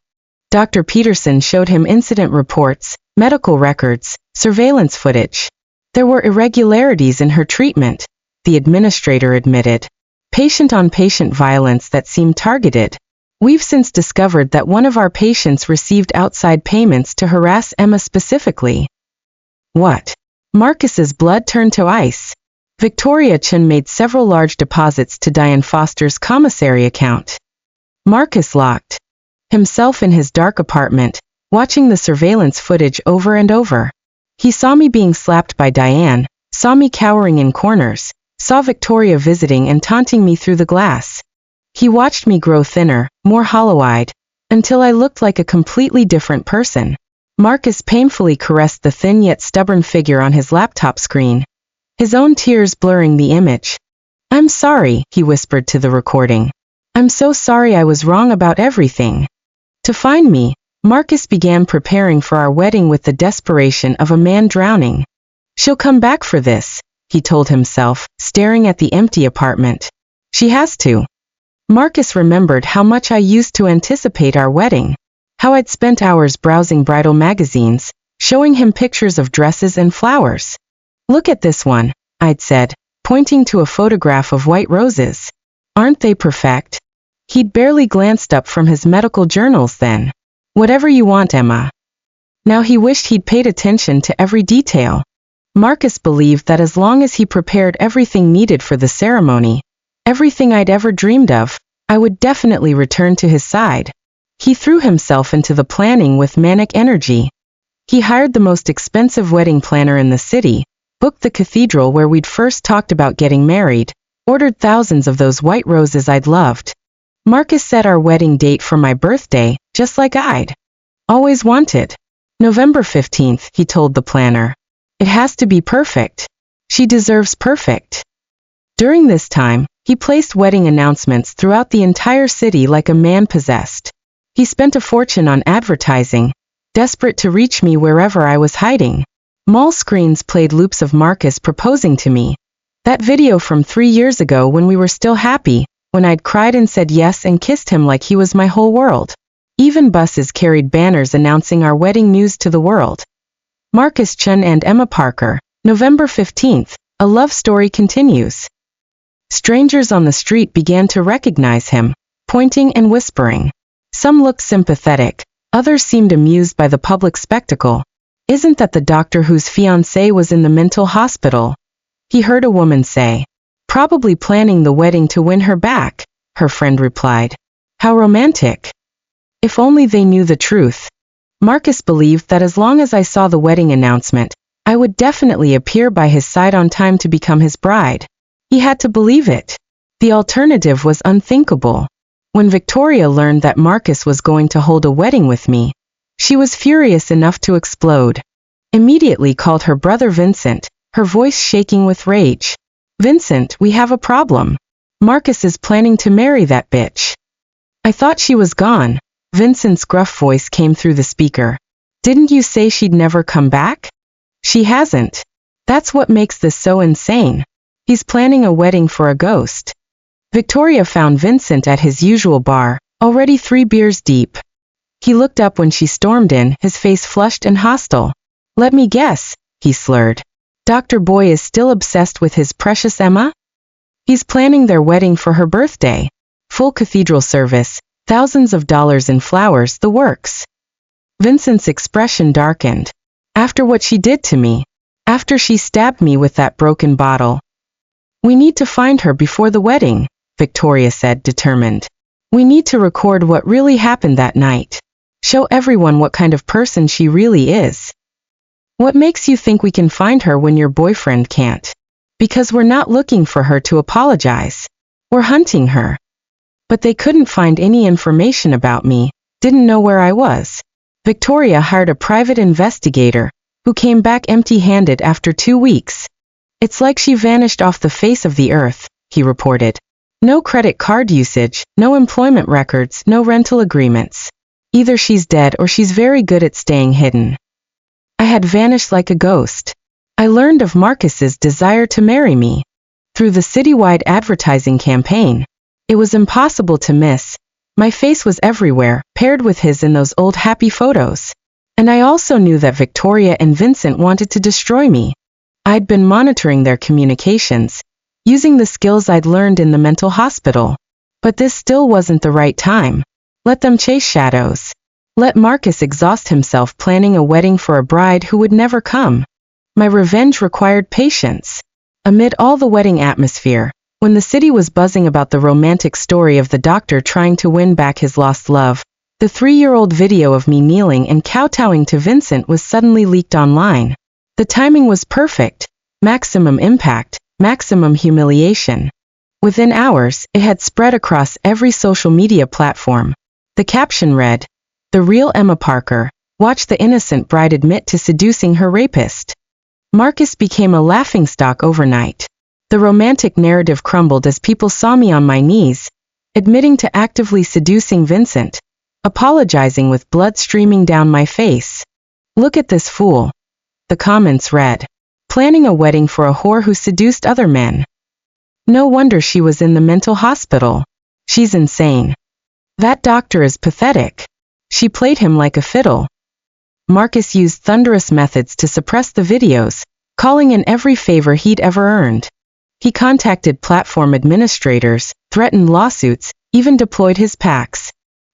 Dr. Peterson showed him incident reports, medical records, surveillance footage. There were irregularities in her treatment, the administrator admitted. Patient-on-patient violence that seemed targeted. We've since discovered that one of our patients received outside payments to harass Emma specifically. What? Marcus's blood turned to ice. Victoria Chen made several large deposits to Diane Foster's commissary account. Marcus locked himself in his dark apartment, watching the surveillance footage over and over. He saw me being slapped by Diane, saw me cowering in corners, saw Victoria visiting and taunting me through the glass. He watched me grow thinner, more hollow-eyed, until I looked like a completely different person. Marcus painfully caressed the thin yet stubborn figure on his laptop screen, his own tears blurring the image. I'm sorry, he whispered to the recording. I'm so sorry I was wrong about everything. To find me, Marcus began preparing for our wedding with the desperation of a man drowning. She'll come back for this, he told himself, staring at the empty apartment. She has to. Marcus remembered how much I used to anticipate our wedding, how I'd spent hours browsing bridal magazines, showing him pictures of dresses and flowers. Look at this one, I'd said, pointing to a photograph of white roses. Aren't they perfect? He'd barely glanced up from his medical journals then. Whatever you want, Emma. Now he wished he'd paid attention to every detail. Marcus believed that as long as he prepared everything needed for the ceremony, everything I'd ever dreamed of, I would definitely return to his side. He threw himself into the planning with manic energy. He hired the most expensive wedding planner in the city, booked the cathedral where we'd first talked about getting married, ordered thousands of those white roses I'd loved. Marcus set our wedding date for my birthday, just like I'd always wanted. November 15th, he told the planner. It has to be perfect. She deserves perfect. During this time, he placed wedding announcements throughout the entire city like a man possessed. He spent a fortune on advertising, desperate to reach me wherever I was hiding. Mall screens played loops of Marcus proposing to me. That video from 3 years ago when we were still happy, when I'd cried and said yes and kissed him like he was my whole world. Even buses carried banners announcing our wedding news to the world. Marcus Chen and Emma Parker, November 15th, a love story continues. Strangers on the street began to recognize him, pointing and whispering. Some looked sympathetic, others seemed amused by the public spectacle. Isn't that the doctor whose fiancé was in the mental hospital? He heard a woman say. Probably planning the wedding to win her back, her friend replied. How romantic. If only they knew the truth. Marcus believed that as long as I saw the wedding announcement, I would definitely appear by his side on time to become his bride. He had to believe it. The alternative was unthinkable. When Victoria learned that Marcus was going to hold a wedding with me, she was furious enough to explode. Immediately called her brother Vincent, her voice shaking with rage. "Vincent, we have a problem. Marcus is planning to marry that bitch." "I thought she was gone." Vincent's gruff voice came through the speaker. "Didn't you say she'd never come back?" "She hasn't. That's what makes this so insane. He's planning a wedding for a ghost." Victoria found Vincent at his usual bar, already 3 beers deep. He looked up when she stormed in, his face flushed and hostile. "Let me guess," he slurred. "Dr. Boy is still obsessed with his precious Emma?" "He's planning their wedding for her birthday. Full cathedral service, thousands of dollars in flowers, the works." Vincent's expression darkened. "After what she did to me. After she stabbed me with that broken bottle." "We need to find her before the wedding," Victoria said, determined. "We need to record what really happened that night. Show everyone what kind of person she really is." "What makes you think we can find her when your boyfriend can't?" "Because we're not looking for her to apologize. We're hunting her." "But they couldn't find any information about me, didn't know where I was." Victoria hired a private investigator, who came back empty-handed after 2 weeks. "It's like she vanished off the face of the earth," he reported. "No credit card usage, no employment records, no rental agreements. Either she's dead or she's very good at staying hidden." I had vanished like a ghost. I learned of Marcus's desire to marry me through the citywide advertising campaign. It was impossible to miss. My face was everywhere, paired with his in those old happy photos. And I also knew that Victoria and Vincent wanted to destroy me. I'd been monitoring their communications, using the skills I'd learned in the mental hospital. But this still wasn't the right time. Let them chase shadows. Let Marcus exhaust himself planning a wedding for a bride who would never come. My revenge required patience. Amid all the wedding atmosphere, when the city was buzzing about the romantic story of the doctor trying to win back his lost love, the 3-year-old video of me kneeling and kowtowing to Vincent was suddenly leaked online. The timing was perfect. Maximum impact, maximum humiliation. Within hours, it had spread across every social media platform. The caption read, "The real Emma Parker, watch the innocent bride admit to seducing her rapist." Marcus became a laughingstock overnight. The romantic narrative crumbled as people saw me on my knees, admitting to actively seducing Vincent, apologizing with blood streaming down my face. "Look at this fool." The comments read, "Planning a wedding for a whore who seduced other men. No wonder she was in the mental hospital. She's insane. That doctor is pathetic. She played him like a fiddle." Marcus used thunderous methods to suppress the videos, calling in every favor he'd ever earned. He contacted platform administrators, threatened lawsuits, even deployed his PACs.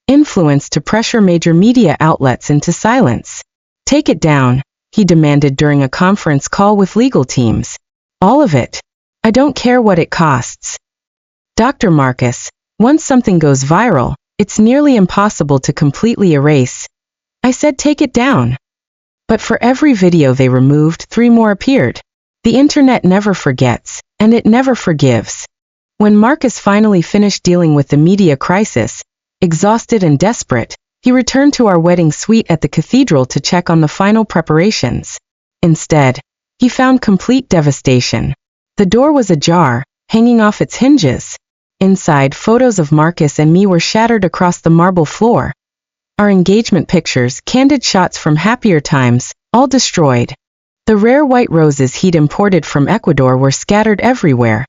Influence to pressure major media outlets into silence. "Take it down," he demanded during a conference call with legal teams. "All of it. I don't care what it costs." Dr. Marcus, once something goes viral, it's nearly impossible to completely erase. I said take it down. But for every video they removed, 3 more appeared. The internet never forgets, and it never forgives. When Marcus finally finished dealing with the media crisis, exhausted and desperate, he returned to our wedding suite at the cathedral to check on the final preparations. Instead, he found complete devastation. The door was ajar, hanging off its hinges. Inside, photos of Marcus and me were shattered across the marble floor. Our engagement pictures, candid shots from happier times, all destroyed. The rare white roses he'd imported from Ecuador were scattered everywhere,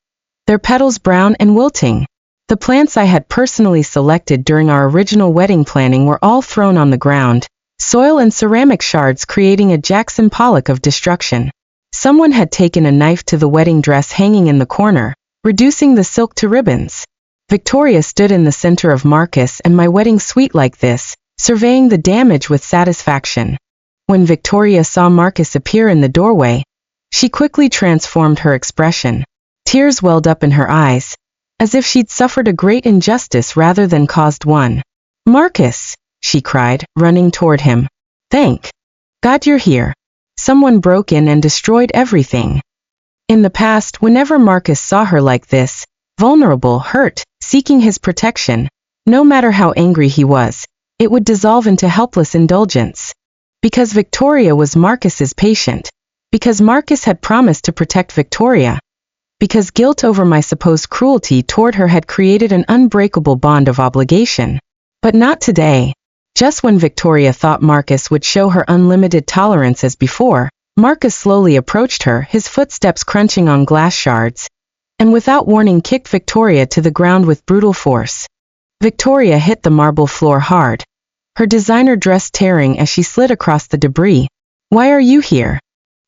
their petals brown and wilting. The plants I had personally selected during our original wedding planning were all thrown on the ground, soil and ceramic shards creating a Jackson Pollock of destruction. Someone had taken a knife to the wedding dress hanging in the corner, reducing the silk to ribbons. Victoria stood in the center of Marcus and my wedding suite like this, surveying the damage with satisfaction. When Victoria saw Marcus appear in the doorway, she quickly transformed her expression. Tears welled up in her eyes, as if she'd suffered a great injustice rather than caused one. "Marcus," she cried, running toward him. "Thank God you're here." Someone broke in and destroyed everything. In the past, whenever Marcus saw her like this, vulnerable, hurt, seeking his protection, no matter how angry he was, it would dissolve into helpless indulgence. Because Victoria was Marcus's patient. Because Marcus had promised to protect Victoria. Because guilt over my supposed cruelty toward her had created an unbreakable bond of obligation. But not today. Just when Victoria thought Marcus would show her unlimited tolerance as before, Marcus slowly approached her, his footsteps crunching on glass shards, and without warning kicked Victoria to the ground with brutal force. Victoria hit the marble floor hard, her designer dress tearing as she slid across the debris. "Why are you here?"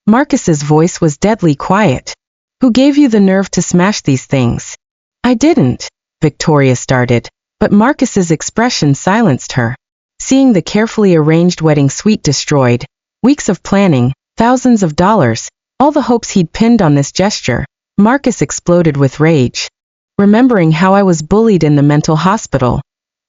Marcus's voice was deadly quiet. "Who gave you the nerve to smash these things?" "I didn't," Victoria started, but Marcus's expression silenced her. Seeing the carefully arranged wedding suite destroyed, weeks of planning, thousands of dollars, all the hopes he'd pinned on this gesture, Marcus exploded with rage. Remembering how I was bullied in the mental hospital,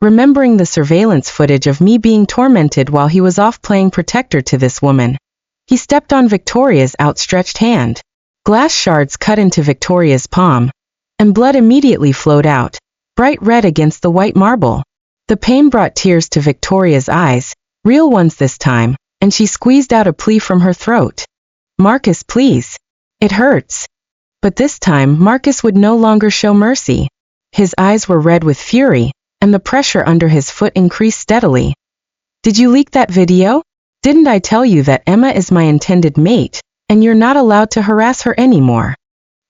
remembering the surveillance footage of me being tormented while he was off playing protector to this woman, he stepped on Victoria's outstretched hand. Glass shards cut into Victoria's palm, and blood immediately flowed out, bright red against the white marble. The pain brought tears to Victoria's eyes, real ones this time, and she squeezed out a plea from her throat. "Marcus, please. It hurts." But this time Marcus would no longer show mercy. His eyes were red with fury, and the pressure under his foot increased steadily. "Did you leak that video? Didn't I tell you that Emma is my intended mate, and you're not allowed to harass her anymore?"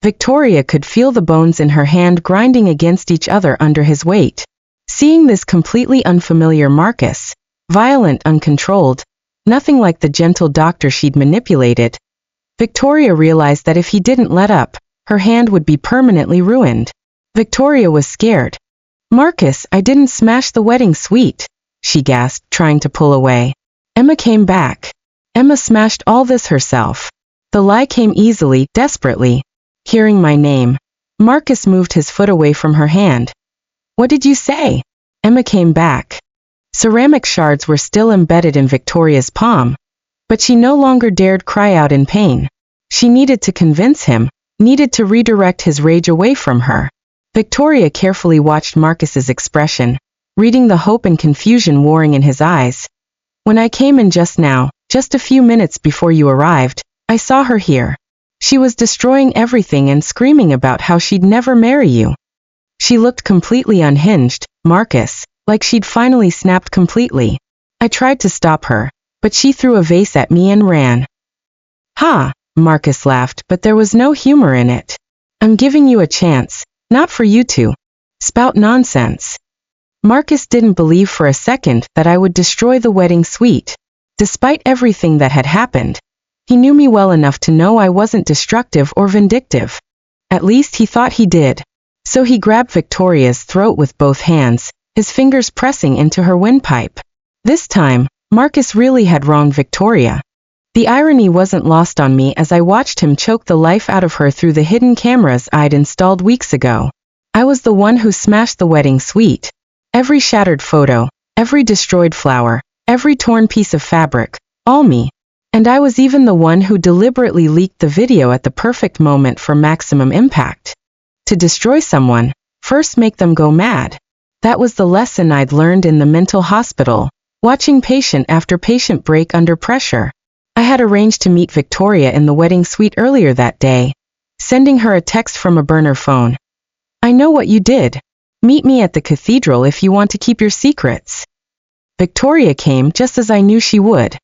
Victoria could feel the bones in her hand grinding against each other under his weight. Seeing this completely unfamiliar Marcus, violent, uncontrolled, nothing like the gentle doctor she'd manipulated, Victoria realized that if he didn't let up, her hand would be permanently ruined. Victoria was scared. "Marcus, I didn't smash the wedding suite," she gasped, trying to pull away. "Emma came back. Emma smashed all this herself." The lie came easily, desperately. Hearing my name, Marcus moved his foot away from her hand. "What did you say?" "Emma came back." Ceramic shards were still embedded in Victoria's palm, but she no longer dared cry out in pain. She needed to convince him, needed to redirect his rage away from her. Victoria carefully watched Marcus's expression, reading the hope and confusion warring in his eyes. "When I came in just now, just a few minutes before you arrived, I saw her here. She was destroying everything and screaming about how she'd never marry you. She looked completely unhinged, Marcus, like she'd finally snapped completely. I tried to stop her, but she threw a vase at me and ran." "Ha," Marcus laughed, but there was no humor in it. "I'm giving you a chance, not for you to spout nonsense." Marcus didn't believe for a second that I would destroy the wedding suite. Despite everything that had happened, he knew me well enough to know I wasn't destructive or vindictive. At least he thought he did. So he grabbed Victoria's throat with both hands, his fingers pressing into her windpipe. This time, Marcus really had wronged Victoria. The irony wasn't lost on me as I watched him choke the life out of her through the hidden cameras I'd installed weeks ago. I was the one who smashed the wedding suite. Every shattered photo, every destroyed flower, every torn piece of fabric, all me. And I was even the one who deliberately leaked the video at the perfect moment for maximum impact. To destroy someone, first make them go mad. That was the lesson I'd learned in the mental hospital, watching patient after patient break under pressure. I had arranged to meet Victoria in the wedding suite earlier that day, sending her a text from a burner phone. "I know what you did. Meet me at the cathedral if you want to keep your secrets." Victoria came just as I knew she would.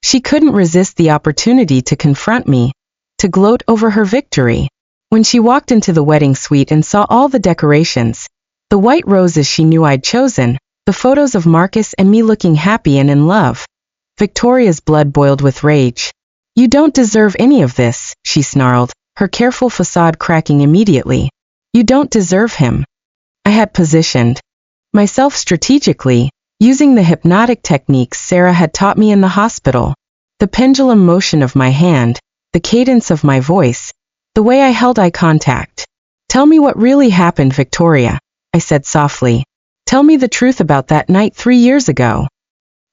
She couldn't resist the opportunity to confront me, to gloat over her victory. When she walked into the wedding suite and saw all the decorations, the white roses she knew I'd chosen, the photos of Marcus and me looking happy and in love, Victoria's blood boiled with rage. "You don't deserve any of this," she snarled, her careful facade cracking immediately. "You don't deserve him." I had positioned myself strategically, using the hypnotic techniques Sarah had taught me in the hospital. The pendulum motion of my hand, the cadence of my voice, the way I held eye contact. "Tell me what really happened, Victoria," I said softly. "Tell me the truth about that night 3 years ago."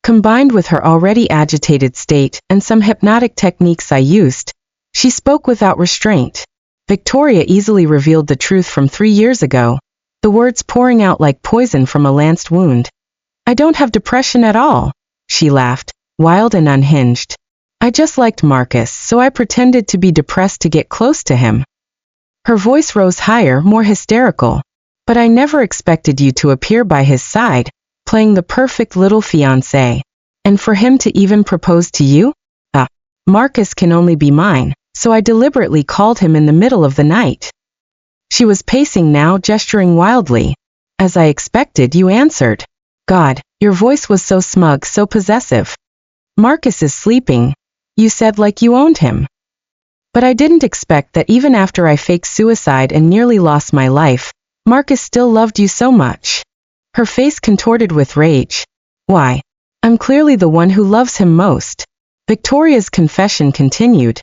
Combined with her already agitated state and some hypnotic techniques I used, she spoke without restraint. Victoria easily revealed the truth from 3 years ago, the words pouring out like poison from a lanced wound. I don't have depression at all, she laughed, wild and unhinged. I just liked Marcus, so I pretended to be depressed to get close to him. Her voice rose higher, more hysterical. But I never expected you to appear by his side, playing the perfect little fiancé. And for him to even propose to you? Marcus can only be mine, so I deliberately called him in the middle of the night. She was pacing now, gesturing wildly. As I expected, you answered. God, your voice was so smug, so possessive. Marcus is sleeping, you said, like you owned him. But I didn't expect that even after I faked suicide and nearly lost my life, Marcus still loved you so much. Her face contorted with rage. Why? I'm clearly the one who loves him most. Victoria's confession continued,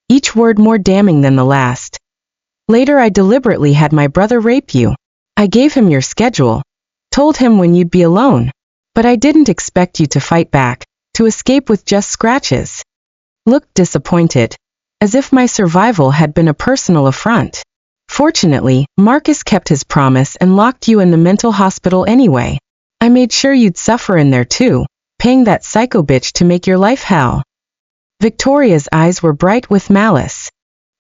each word more damning than the last. Later I deliberately had my brother rape you. I gave him your schedule, told him when you'd be alone. But I didn't expect you to fight back, to escape with just scratches. Looked disappointed, as if my survival had been a personal affront. Fortunately, Marcus kept his promise and locked you in the mental hospital anyway. I made sure you'd suffer in there too, paying that psycho bitch to make your life hell. Victoria's eyes were bright with malice.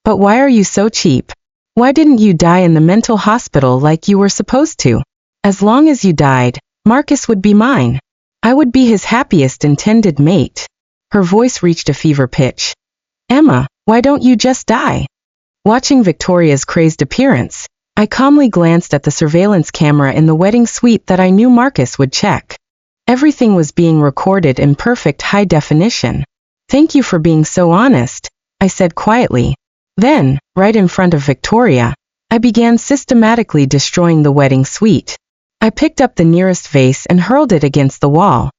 But why are you so cheap? Why didn't you die in the mental hospital like you were supposed to? As long as you died, Marcus would be mine. I would be his happiest intended mate. Her voice reached a fever pitch. Emma, why don't you just die? Watching Victoria's crazed appearance, I calmly glanced at the surveillance camera in the wedding suite that I knew Marcus would check. Everything was being recorded in perfect high definition. Thank you for being so honest, I said quietly. Then, right in front of Victoria, I began systematically destroying the wedding suite. I picked up the nearest vase and hurled it against the wall.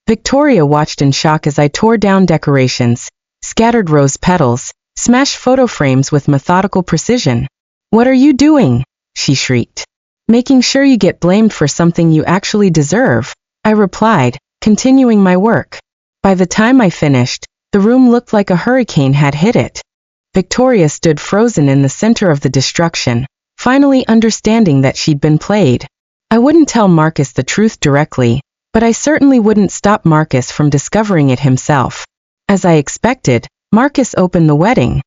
Victoria watched in shock as I tore down decorations, scattered rose petals, smashed photo frames with methodical precision. What are you doing? She shrieked. Making sure you get blamed for something you actually deserve, I replied, continuing my work. By the time I finished, the room looked like a hurricane had hit it. Victoria stood frozen in the center of the destruction, finally understanding that she'd been played. I wouldn't tell Marcus the truth directly, but I certainly wouldn't stop Marcus from discovering it himself. As I expected, Marcus opened the wedding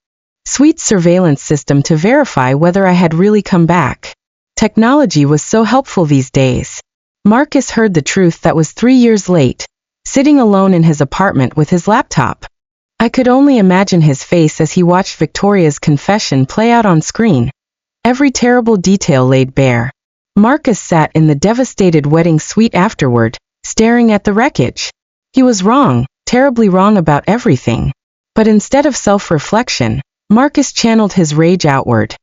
suite surveillance system to verify whether I had really come back. Technology was so helpful these days. Marcus heard the truth that was 3 years late, sitting alone in his apartment with his laptop. I could only imagine his face as he watched Victoria's confession play out on screen. Every terrible detail laid bare. Marcus sat in the devastated wedding suite afterward, staring at the wreckage. He was wrong, terribly wrong about everything. But instead of self-reflection, Marcus channeled his rage outward.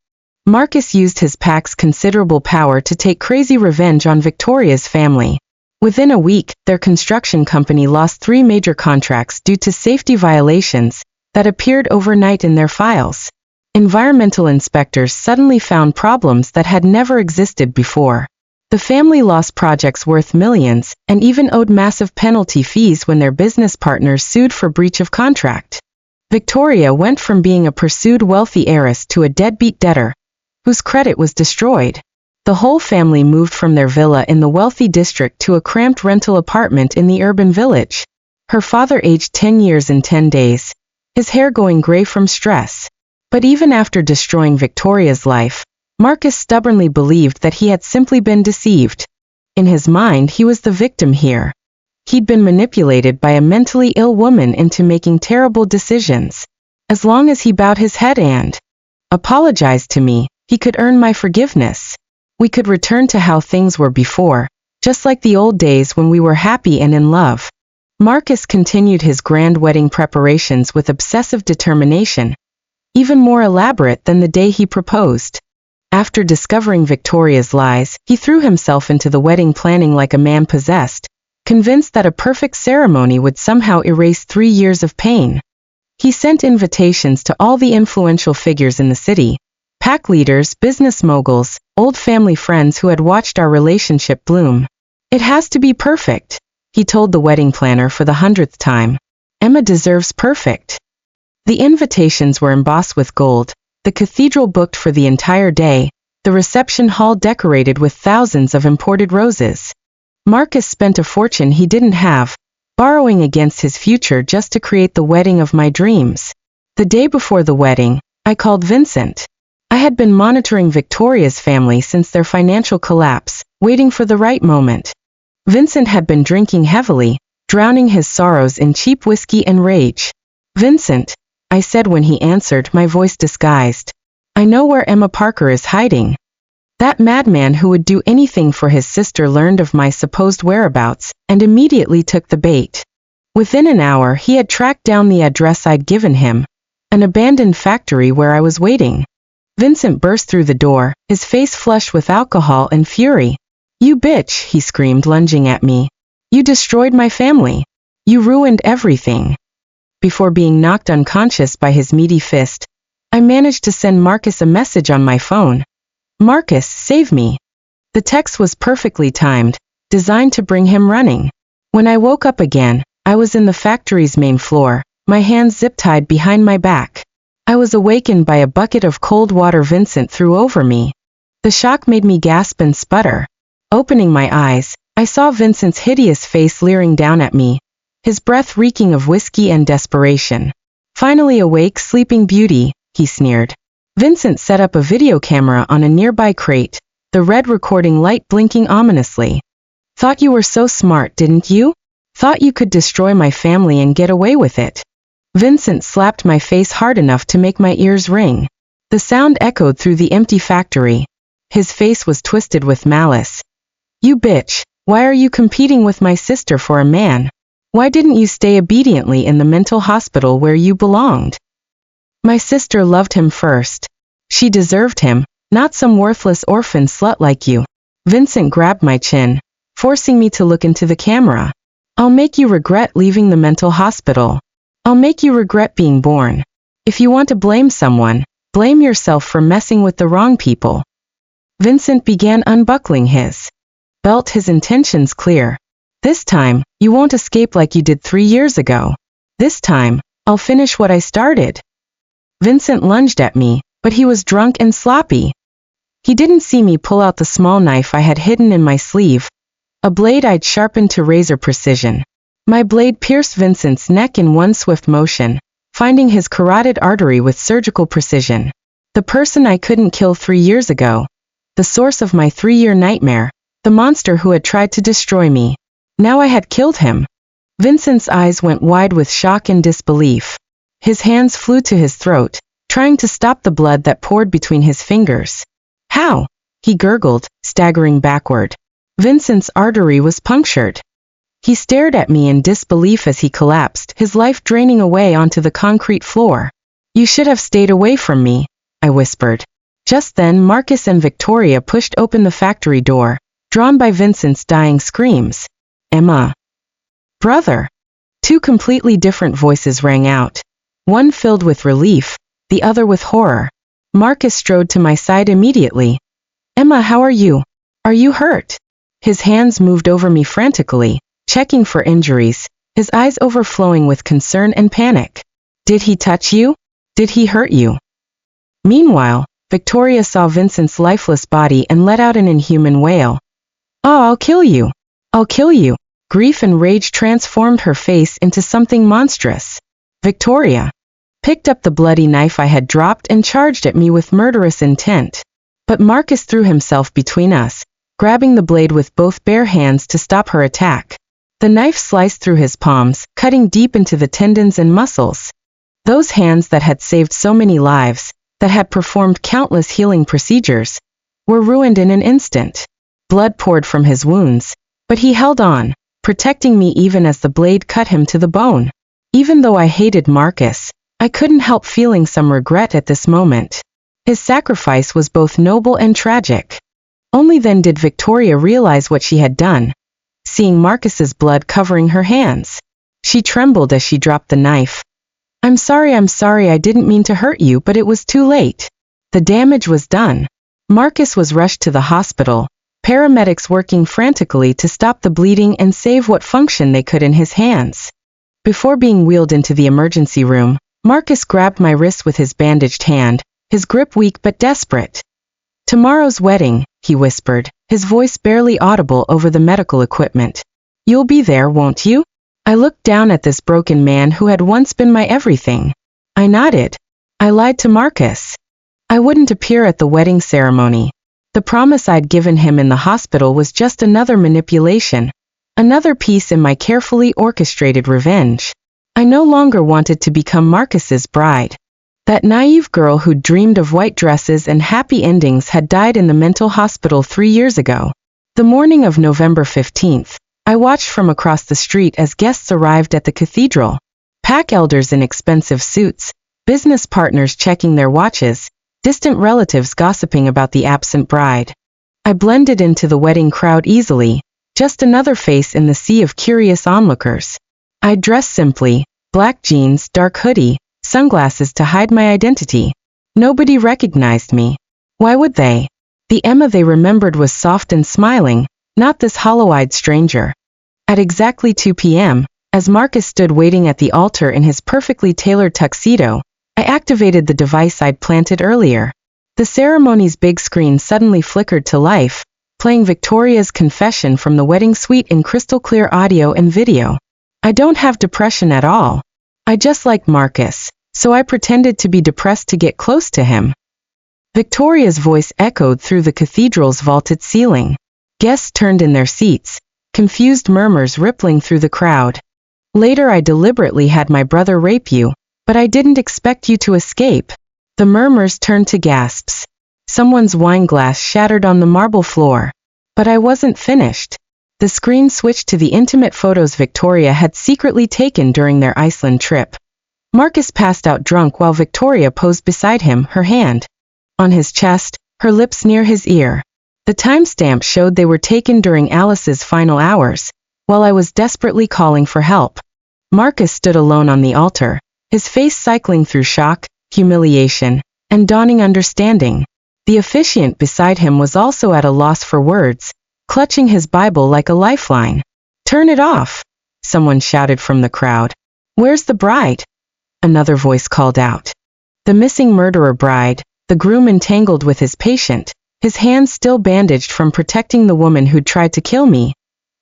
Marcus used his PAC's considerable power to take crazy revenge on Victoria's family. Within a week, their construction company lost 3 major contracts due to safety violations that appeared overnight in their files. Environmental inspectors suddenly found problems that had never existed before. The family lost projects worth millions and even owed massive penalty fees when their business partners sued for breach of contract. Victoria went from being a pursued wealthy heiress to a deadbeat debtor, whose credit was destroyed. The whole family moved from their villa in the wealthy district to a cramped rental apartment in the urban village. Her father aged 10 years in 10 days, his hair going gray from stress. But even after destroying Victoria's life, Marcus stubbornly believed that he had simply been deceived. In his mind, he was the victim here. He'd been manipulated by a mentally ill woman into making terrible decisions. As long as he bowed his head and apologized to me, he could earn my forgiveness. We could return to how things were before, just like the old days when we were happy and in love. Marcus continued his grand wedding preparations with obsessive determination, even more elaborate than the day he proposed. After discovering Victoria's lies, he threw himself into the wedding planning like a man possessed, convinced that a perfect ceremony would somehow erase 3 years of pain. He sent invitations to all the influential figures in the city, PAC leaders, business moguls, old family friends who had watched our relationship bloom. It has to be perfect, he told the wedding planner for the 100th time. Emma deserves perfect. The invitations were embossed with gold, the cathedral booked for the entire day, the reception hall decorated with thousands of imported roses. Marcus spent a fortune he didn't have, borrowing against his future just to create the wedding of my dreams. The day before the wedding, I called Vincent. I had been monitoring Victoria's family since their financial collapse, waiting for the right moment. Vincent had been drinking heavily, drowning his sorrows in cheap whiskey and rage. "Vincent," I said when he answered, my voice disguised. "I know where Emma Parker is hiding." That madman who would do anything for his sister learned of my supposed whereabouts, and immediately took the bait. Within an hour he had tracked down the address I'd given him, an abandoned factory where I was waiting. Vincent burst through the door, his face flushed with alcohol and fury. "You bitch," he screamed, lunging at me. "You destroyed my family. You ruined everything." Before being knocked unconscious by his meaty fist, I managed to send Marcus a message on my phone. "Marcus, save me." The text was perfectly timed, designed to bring him running. When I woke up again, I was in the factory's main floor, my hands zip-tied behind my back. I was awakened by a bucket of cold water Vincent threw over me. The shock made me gasp and sputter. Opening my eyes, I saw Vincent's hideous face leering down at me, his breath reeking of whiskey and desperation. "Finally awake, sleeping beauty," he sneered. Vincent set up a video camera on a nearby crate, the red recording light blinking ominously. "Thought you were so smart, didn't you? Thought you could destroy my family and get away with it." Vincent slapped my face hard enough to make my ears ring. The sound echoed through the empty factory. His face was twisted with malice. "You bitch, why are you competing with my sister for a man? Why didn't you stay obediently in the mental hospital where you belonged? My sister loved him first. She deserved him, not some worthless orphan slut like you." Vincent grabbed my chin, forcing me to look into the camera. "I'll make you regret leaving the mental hospital. I'll make you regret being born. If you want to blame someone, blame yourself for messing with the wrong people." Vincent began unbuckling his belt, his intentions clear. "This time, you won't escape like you did 3 years ago. This time, I'll finish what I started." Vincent lunged at me, but he was drunk and sloppy. He didn't see me pull out the small knife I had hidden in my sleeve, a blade I'd sharpened to razor precision. My blade pierced Vincent's neck in one swift motion, finding his carotid artery with surgical precision. The person I couldn't kill 3 years ago, the source of my 3-year nightmare, the monster who had tried to destroy me. Now I had killed him. Vincent's eyes went wide with shock and disbelief. His hands flew to his throat, trying to stop the blood that poured between his fingers. "How?" he gurgled, staggering backward. Vincent's artery was punctured. He stared at me in disbelief as he collapsed, his life draining away onto the concrete floor. "You should have stayed away from me," I whispered. Just then Marcus and Victoria pushed open the factory door, drawn by Vincent's dying screams. "Emma." "Brother." 2 completely different voices rang out, one filled with relief, the other with horror. Marcus strode to my side immediately. "Emma, how are you? Are you hurt?" His hands moved over me frantically, checking for injuries, his eyes overflowing with concern and panic. "Did he touch you? Did he hurt you?" Meanwhile, Victoria saw Vincent's lifeless body and let out an inhuman wail. "Oh, I'll kill you! I'll kill you!" Grief and rage transformed her face into something monstrous. Victoria picked up the bloody knife I had dropped and charged at me with murderous intent. But Marcus threw himself between us, grabbing the blade with both bare hands to stop her attack. The knife sliced through his palms, cutting deep into the tendons and muscles. Those hands that had saved so many lives, that had performed countless healing procedures, were ruined in an instant. Blood poured from his wounds, but he held on, protecting me even as the blade cut him to the bone. Even though I hated Marcus, I couldn't help feeling some regret at this moment. His sacrifice was both noble and tragic. Only then did Victoria realize what she had done, seeing Marcus's blood covering her hands. She trembled as she dropped the knife. I'm sorry, I didn't mean to hurt you, but it was too late. The damage was done." Marcus was rushed to the hospital, paramedics working frantically to stop the bleeding and save what function they could in his hands. Before being wheeled into the emergency room, Marcus grabbed my wrist with his bandaged hand, his grip weak but desperate. "Tomorrow's wedding," he whispered, his voice barely audible over the medical equipment. "You'll be there, won't you?" I looked down at this broken man who had once been my everything. I nodded. I lied to Marcus. I wouldn't appear at the wedding ceremony. The promise I'd given him in the hospital was just another manipulation, another piece in my carefully orchestrated revenge. I no longer wanted to become Marcus's bride. That naive girl who dreamed of white dresses and happy endings had died in the mental hospital 3 years ago. The morning of November 15th, I watched from across the street as guests arrived at the cathedral. Pack elders in expensive suits, business partners checking their watches, distant relatives gossiping about the absent bride. I blended into the wedding crowd easily, just another face in the sea of curious onlookers. I dressed simply, black jeans, dark hoodie, sunglasses to hide my identity. Nobody recognized me. Why would they? The Emma they remembered was soft and smiling, not this hollow-eyed stranger. At exactly 2 p.m., as Marcus stood waiting at the altar in his perfectly tailored tuxedo, I activated the device I'd planted earlier. The ceremony's big screen suddenly flickered to life, playing Victoria's confession from the wedding suite in crystal clear audio and video. I don't have depression at all. I just like Marcus, so I pretended to be depressed to get close to him. Victoria's voice echoed through the cathedral's vaulted ceiling. Guests turned in their seats, confused murmurs rippling through the crowd. "Later I deliberately had my brother rape you, but I didn't expect you to escape." The murmurs turned to gasps. Someone's wine glass shattered on the marble floor. But I wasn't finished. The screen switched to the intimate photos Victoria had secretly taken during their Iceland trip. Marcus passed out drunk while Victoria posed beside him, her hand on his chest, her lips near his ear. The timestamp showed they were taken during Alice's final hours, while I was desperately calling for help. Marcus stood alone on the altar, his face cycling through shock, humiliation, and dawning understanding. The officiant beside him was also at a loss for words, clutching his Bible like a lifeline. "Turn it off," someone shouted from the crowd. "Where's the bride?" Another voice called out. The missing murderer bride, the groom entangled with his patient, his hands still bandaged from protecting the woman who'd tried to kill me.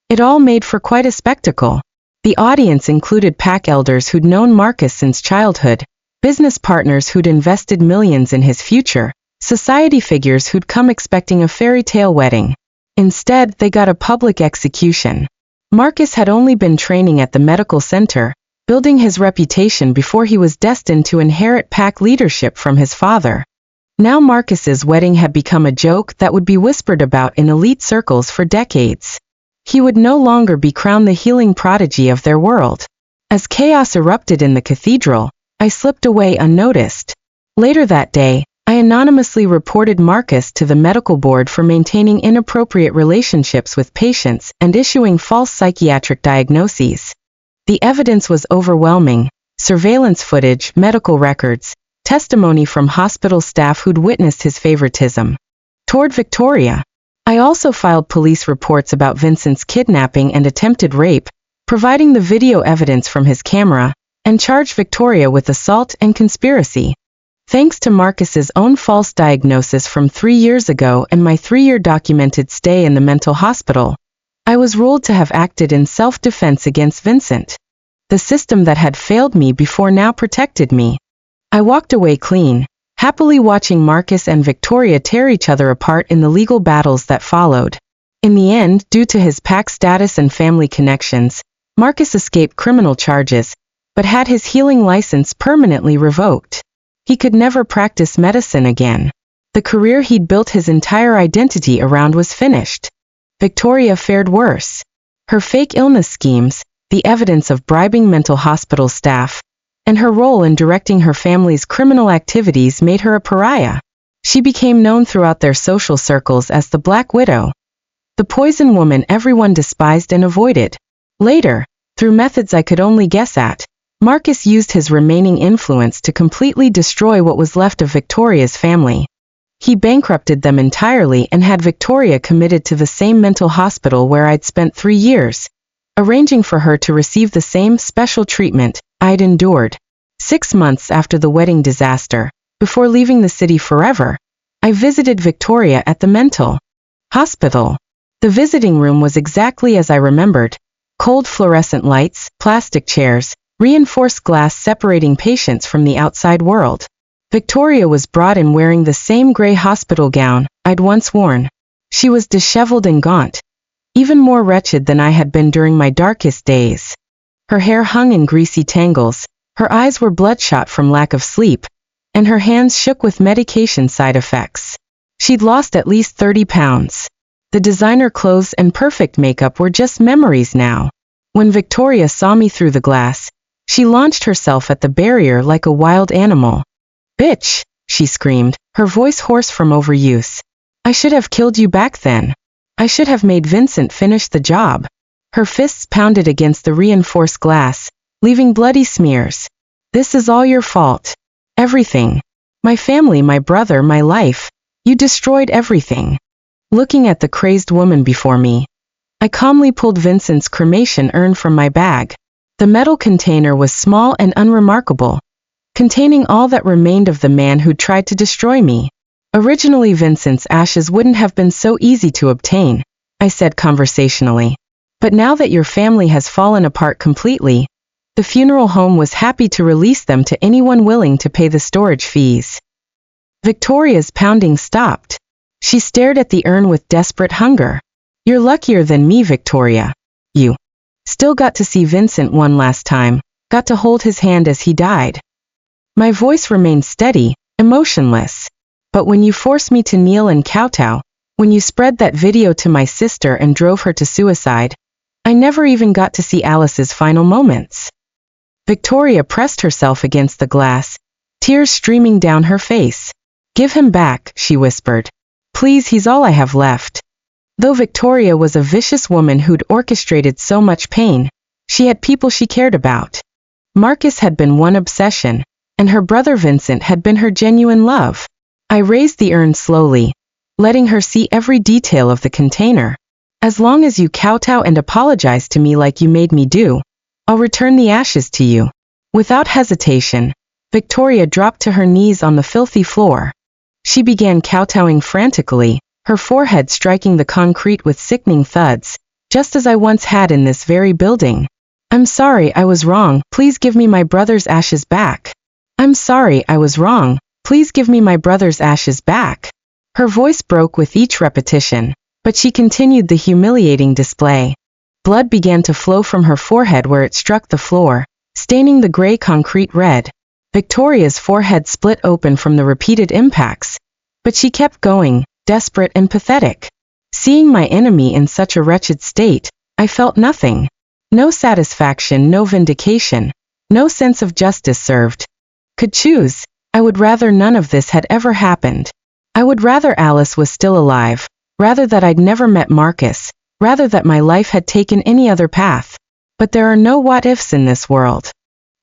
It all made for quite a spectacle. The audience included pack elders who'd known Marcus since childhood, business partners who'd invested millions in his future, society figures who'd come expecting a fairy tale wedding. Instead, they got a public execution. Marcus had only been training at the medical center, building his reputation before he was destined to inherit pack leadership from his father. Now Marcus's wedding had become a joke that would be whispered about in elite circles for decades. He would no longer be crowned the healing prodigy of their world. As chaos erupted in the cathedral, I slipped away unnoticed. Later that day, I anonymously reported Marcus to the medical board for maintaining inappropriate relationships with patients and issuing false psychiatric diagnoses. The evidence was overwhelming: surveillance footage, medical records, testimony from hospital staff who'd witnessed his favoritism toward Victoria. I also filed police reports about Vincent's kidnapping and attempted rape, providing the video evidence from his camera, and charged Victoria with assault and conspiracy. Thanks to Marcus's own false diagnosis from 3 years ago and my 3-year documented stay in the mental hospital, I was ruled to have acted in self-defense against Vincent. The system that had failed me before now protected me. I walked away clean, happily watching Marcus and Victoria tear each other apart in the legal battles that followed. In the end, due to his pack status and family connections, Marcus escaped criminal charges, but had his healing license permanently revoked. He could never practice medicine again. The career he'd built his entire identity around was finished. Victoria fared worse. Her fake illness schemes, the evidence of bribing mental hospital staff, and her role in directing her family's criminal activities made her a pariah. She became known throughout their social circles as the Black Widow, the poison woman everyone despised and avoided. Later, through methods I could only guess at, Marcus used his remaining influence to completely destroy what was left of Victoria's family. He bankrupted them entirely and had Victoria committed to the same mental hospital where I'd spent 3 years, arranging for her to receive the same special treatment I'd endured. 6 months after the wedding disaster, before leaving the city forever, I visited Victoria at the mental hospital. The visiting room was exactly as I remembered. Cold fluorescent lights, plastic chairs, reinforced glass separating patients from the outside world. Victoria was brought in wearing the same gray hospital gown I'd once worn. She was disheveled and gaunt, even more wretched than I had been during my darkest days. Her hair hung in greasy tangles, her eyes were bloodshot from lack of sleep, and her hands shook with medication side effects. She'd lost at least 30 pounds. The designer clothes and perfect makeup were just memories now. When Victoria saw me through the glass, she launched herself at the barrier like a wild animal. "Bitch!" she screamed, her voice hoarse from overuse. "I should have killed you back then. I should have made Vincent finish the job." Her fists pounded against the reinforced glass, leaving bloody smears. "This is all your fault. Everything. My family, my brother, my life. You destroyed everything." Looking at the crazed woman before me, I calmly pulled Vincent's cremation urn from my bag. The metal container was small and unremarkable, containing all that remained of the man who tried to destroy me. "Originally Vincent's ashes wouldn't have been so easy to obtain," I said conversationally. "But now that your family has fallen apart completely, the funeral home was happy to release them to anyone willing to pay the storage fees." Victoria's pounding stopped. She stared at the urn with desperate hunger. "You're luckier than me, Victoria. You still got to see Vincent one last time, got to hold his hand as he died." My voice remained steady, emotionless. "But when you forced me to kneel and kowtow, when you spread that video to my sister and drove her to suicide, I never even got to see Alice's final moments." Victoria pressed herself against the glass, tears streaming down her face. "Give him back," she whispered. "Please, he's all I have left." Though Victoria was a vicious woman who'd orchestrated so much pain, she had people she cared about. Marcus had been one obsession, and her brother Vincent had been her genuine love. I raised the urn slowly, letting her see every detail of the container. "As long as you kowtow and apologize to me like you made me do, I'll return the ashes to you." Without hesitation, Victoria dropped to her knees on the filthy floor. She began kowtowing frantically, her forehead striking the concrete with sickening thuds, just as I once had in this very building. "I'm sorry, I was wrong. Please give me my brother's ashes back. I'm sorry, I was wrong. Please give me my brother's ashes back." Her voice broke with each repetition, but she continued the humiliating display. Blood began to flow from her forehead where it struck the floor, staining the gray concrete red. Victoria's forehead split open from the repeated impacts, but she kept going, desperate and pathetic. Seeing my enemy in such a wretched state, I felt nothing. No satisfaction, no vindication, no sense of justice served. Could choose, I would rather none of this had ever happened. I would rather Alice was still alive, rather that I'd never met Marcus, rather that my life had taken any other path. But there are no what-ifs in this world.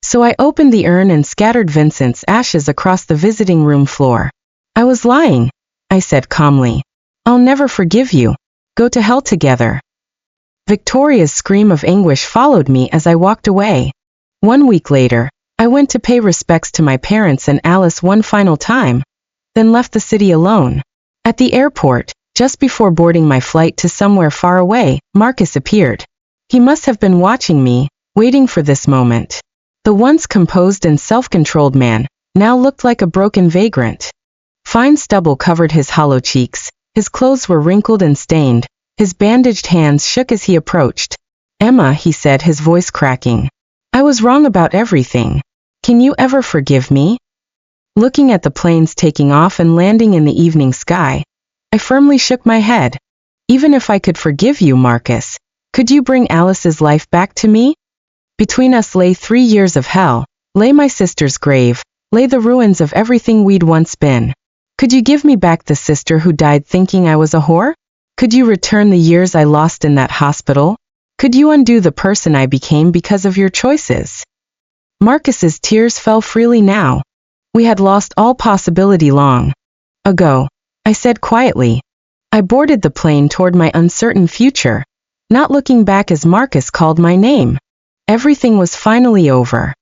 So I opened the urn and scattered Vincent's ashes across the visiting room floor. "I was lying," I said calmly. "I'll never forgive you. Go to hell together." Victoria's scream of anguish followed me as I walked away. 1 week later, I went to pay respects to my parents and Alice one final time, then left the city alone. At the airport, just before boarding my flight to somewhere far away, Marcus appeared. He must have been watching me, waiting for this moment. The once composed and self-controlled man now looked like a broken vagrant. Fine stubble covered his hollow cheeks, his clothes were wrinkled and stained, his bandaged hands shook as he approached. "Emma," he said, his voice cracking. "I was wrong about everything. Can you ever forgive me?" Looking at the planes taking off and landing in the evening sky, I firmly shook my head. "Even if I could forgive you, Marcus, could you bring Alice's life back to me? Between us lay 3 years of hell, lay my sister's grave, lay the ruins of everything we'd once been. Could you give me back the sister who died thinking I was a whore? Could you return the years I lost in that hospital? Could you undo the person I became because of your choices?" Marcus's tears fell freely now. We had lost all possibility long ago. I said quietly. I boarded the plane toward my uncertain future, not looking back as Marcus called my name. Everything was finally over.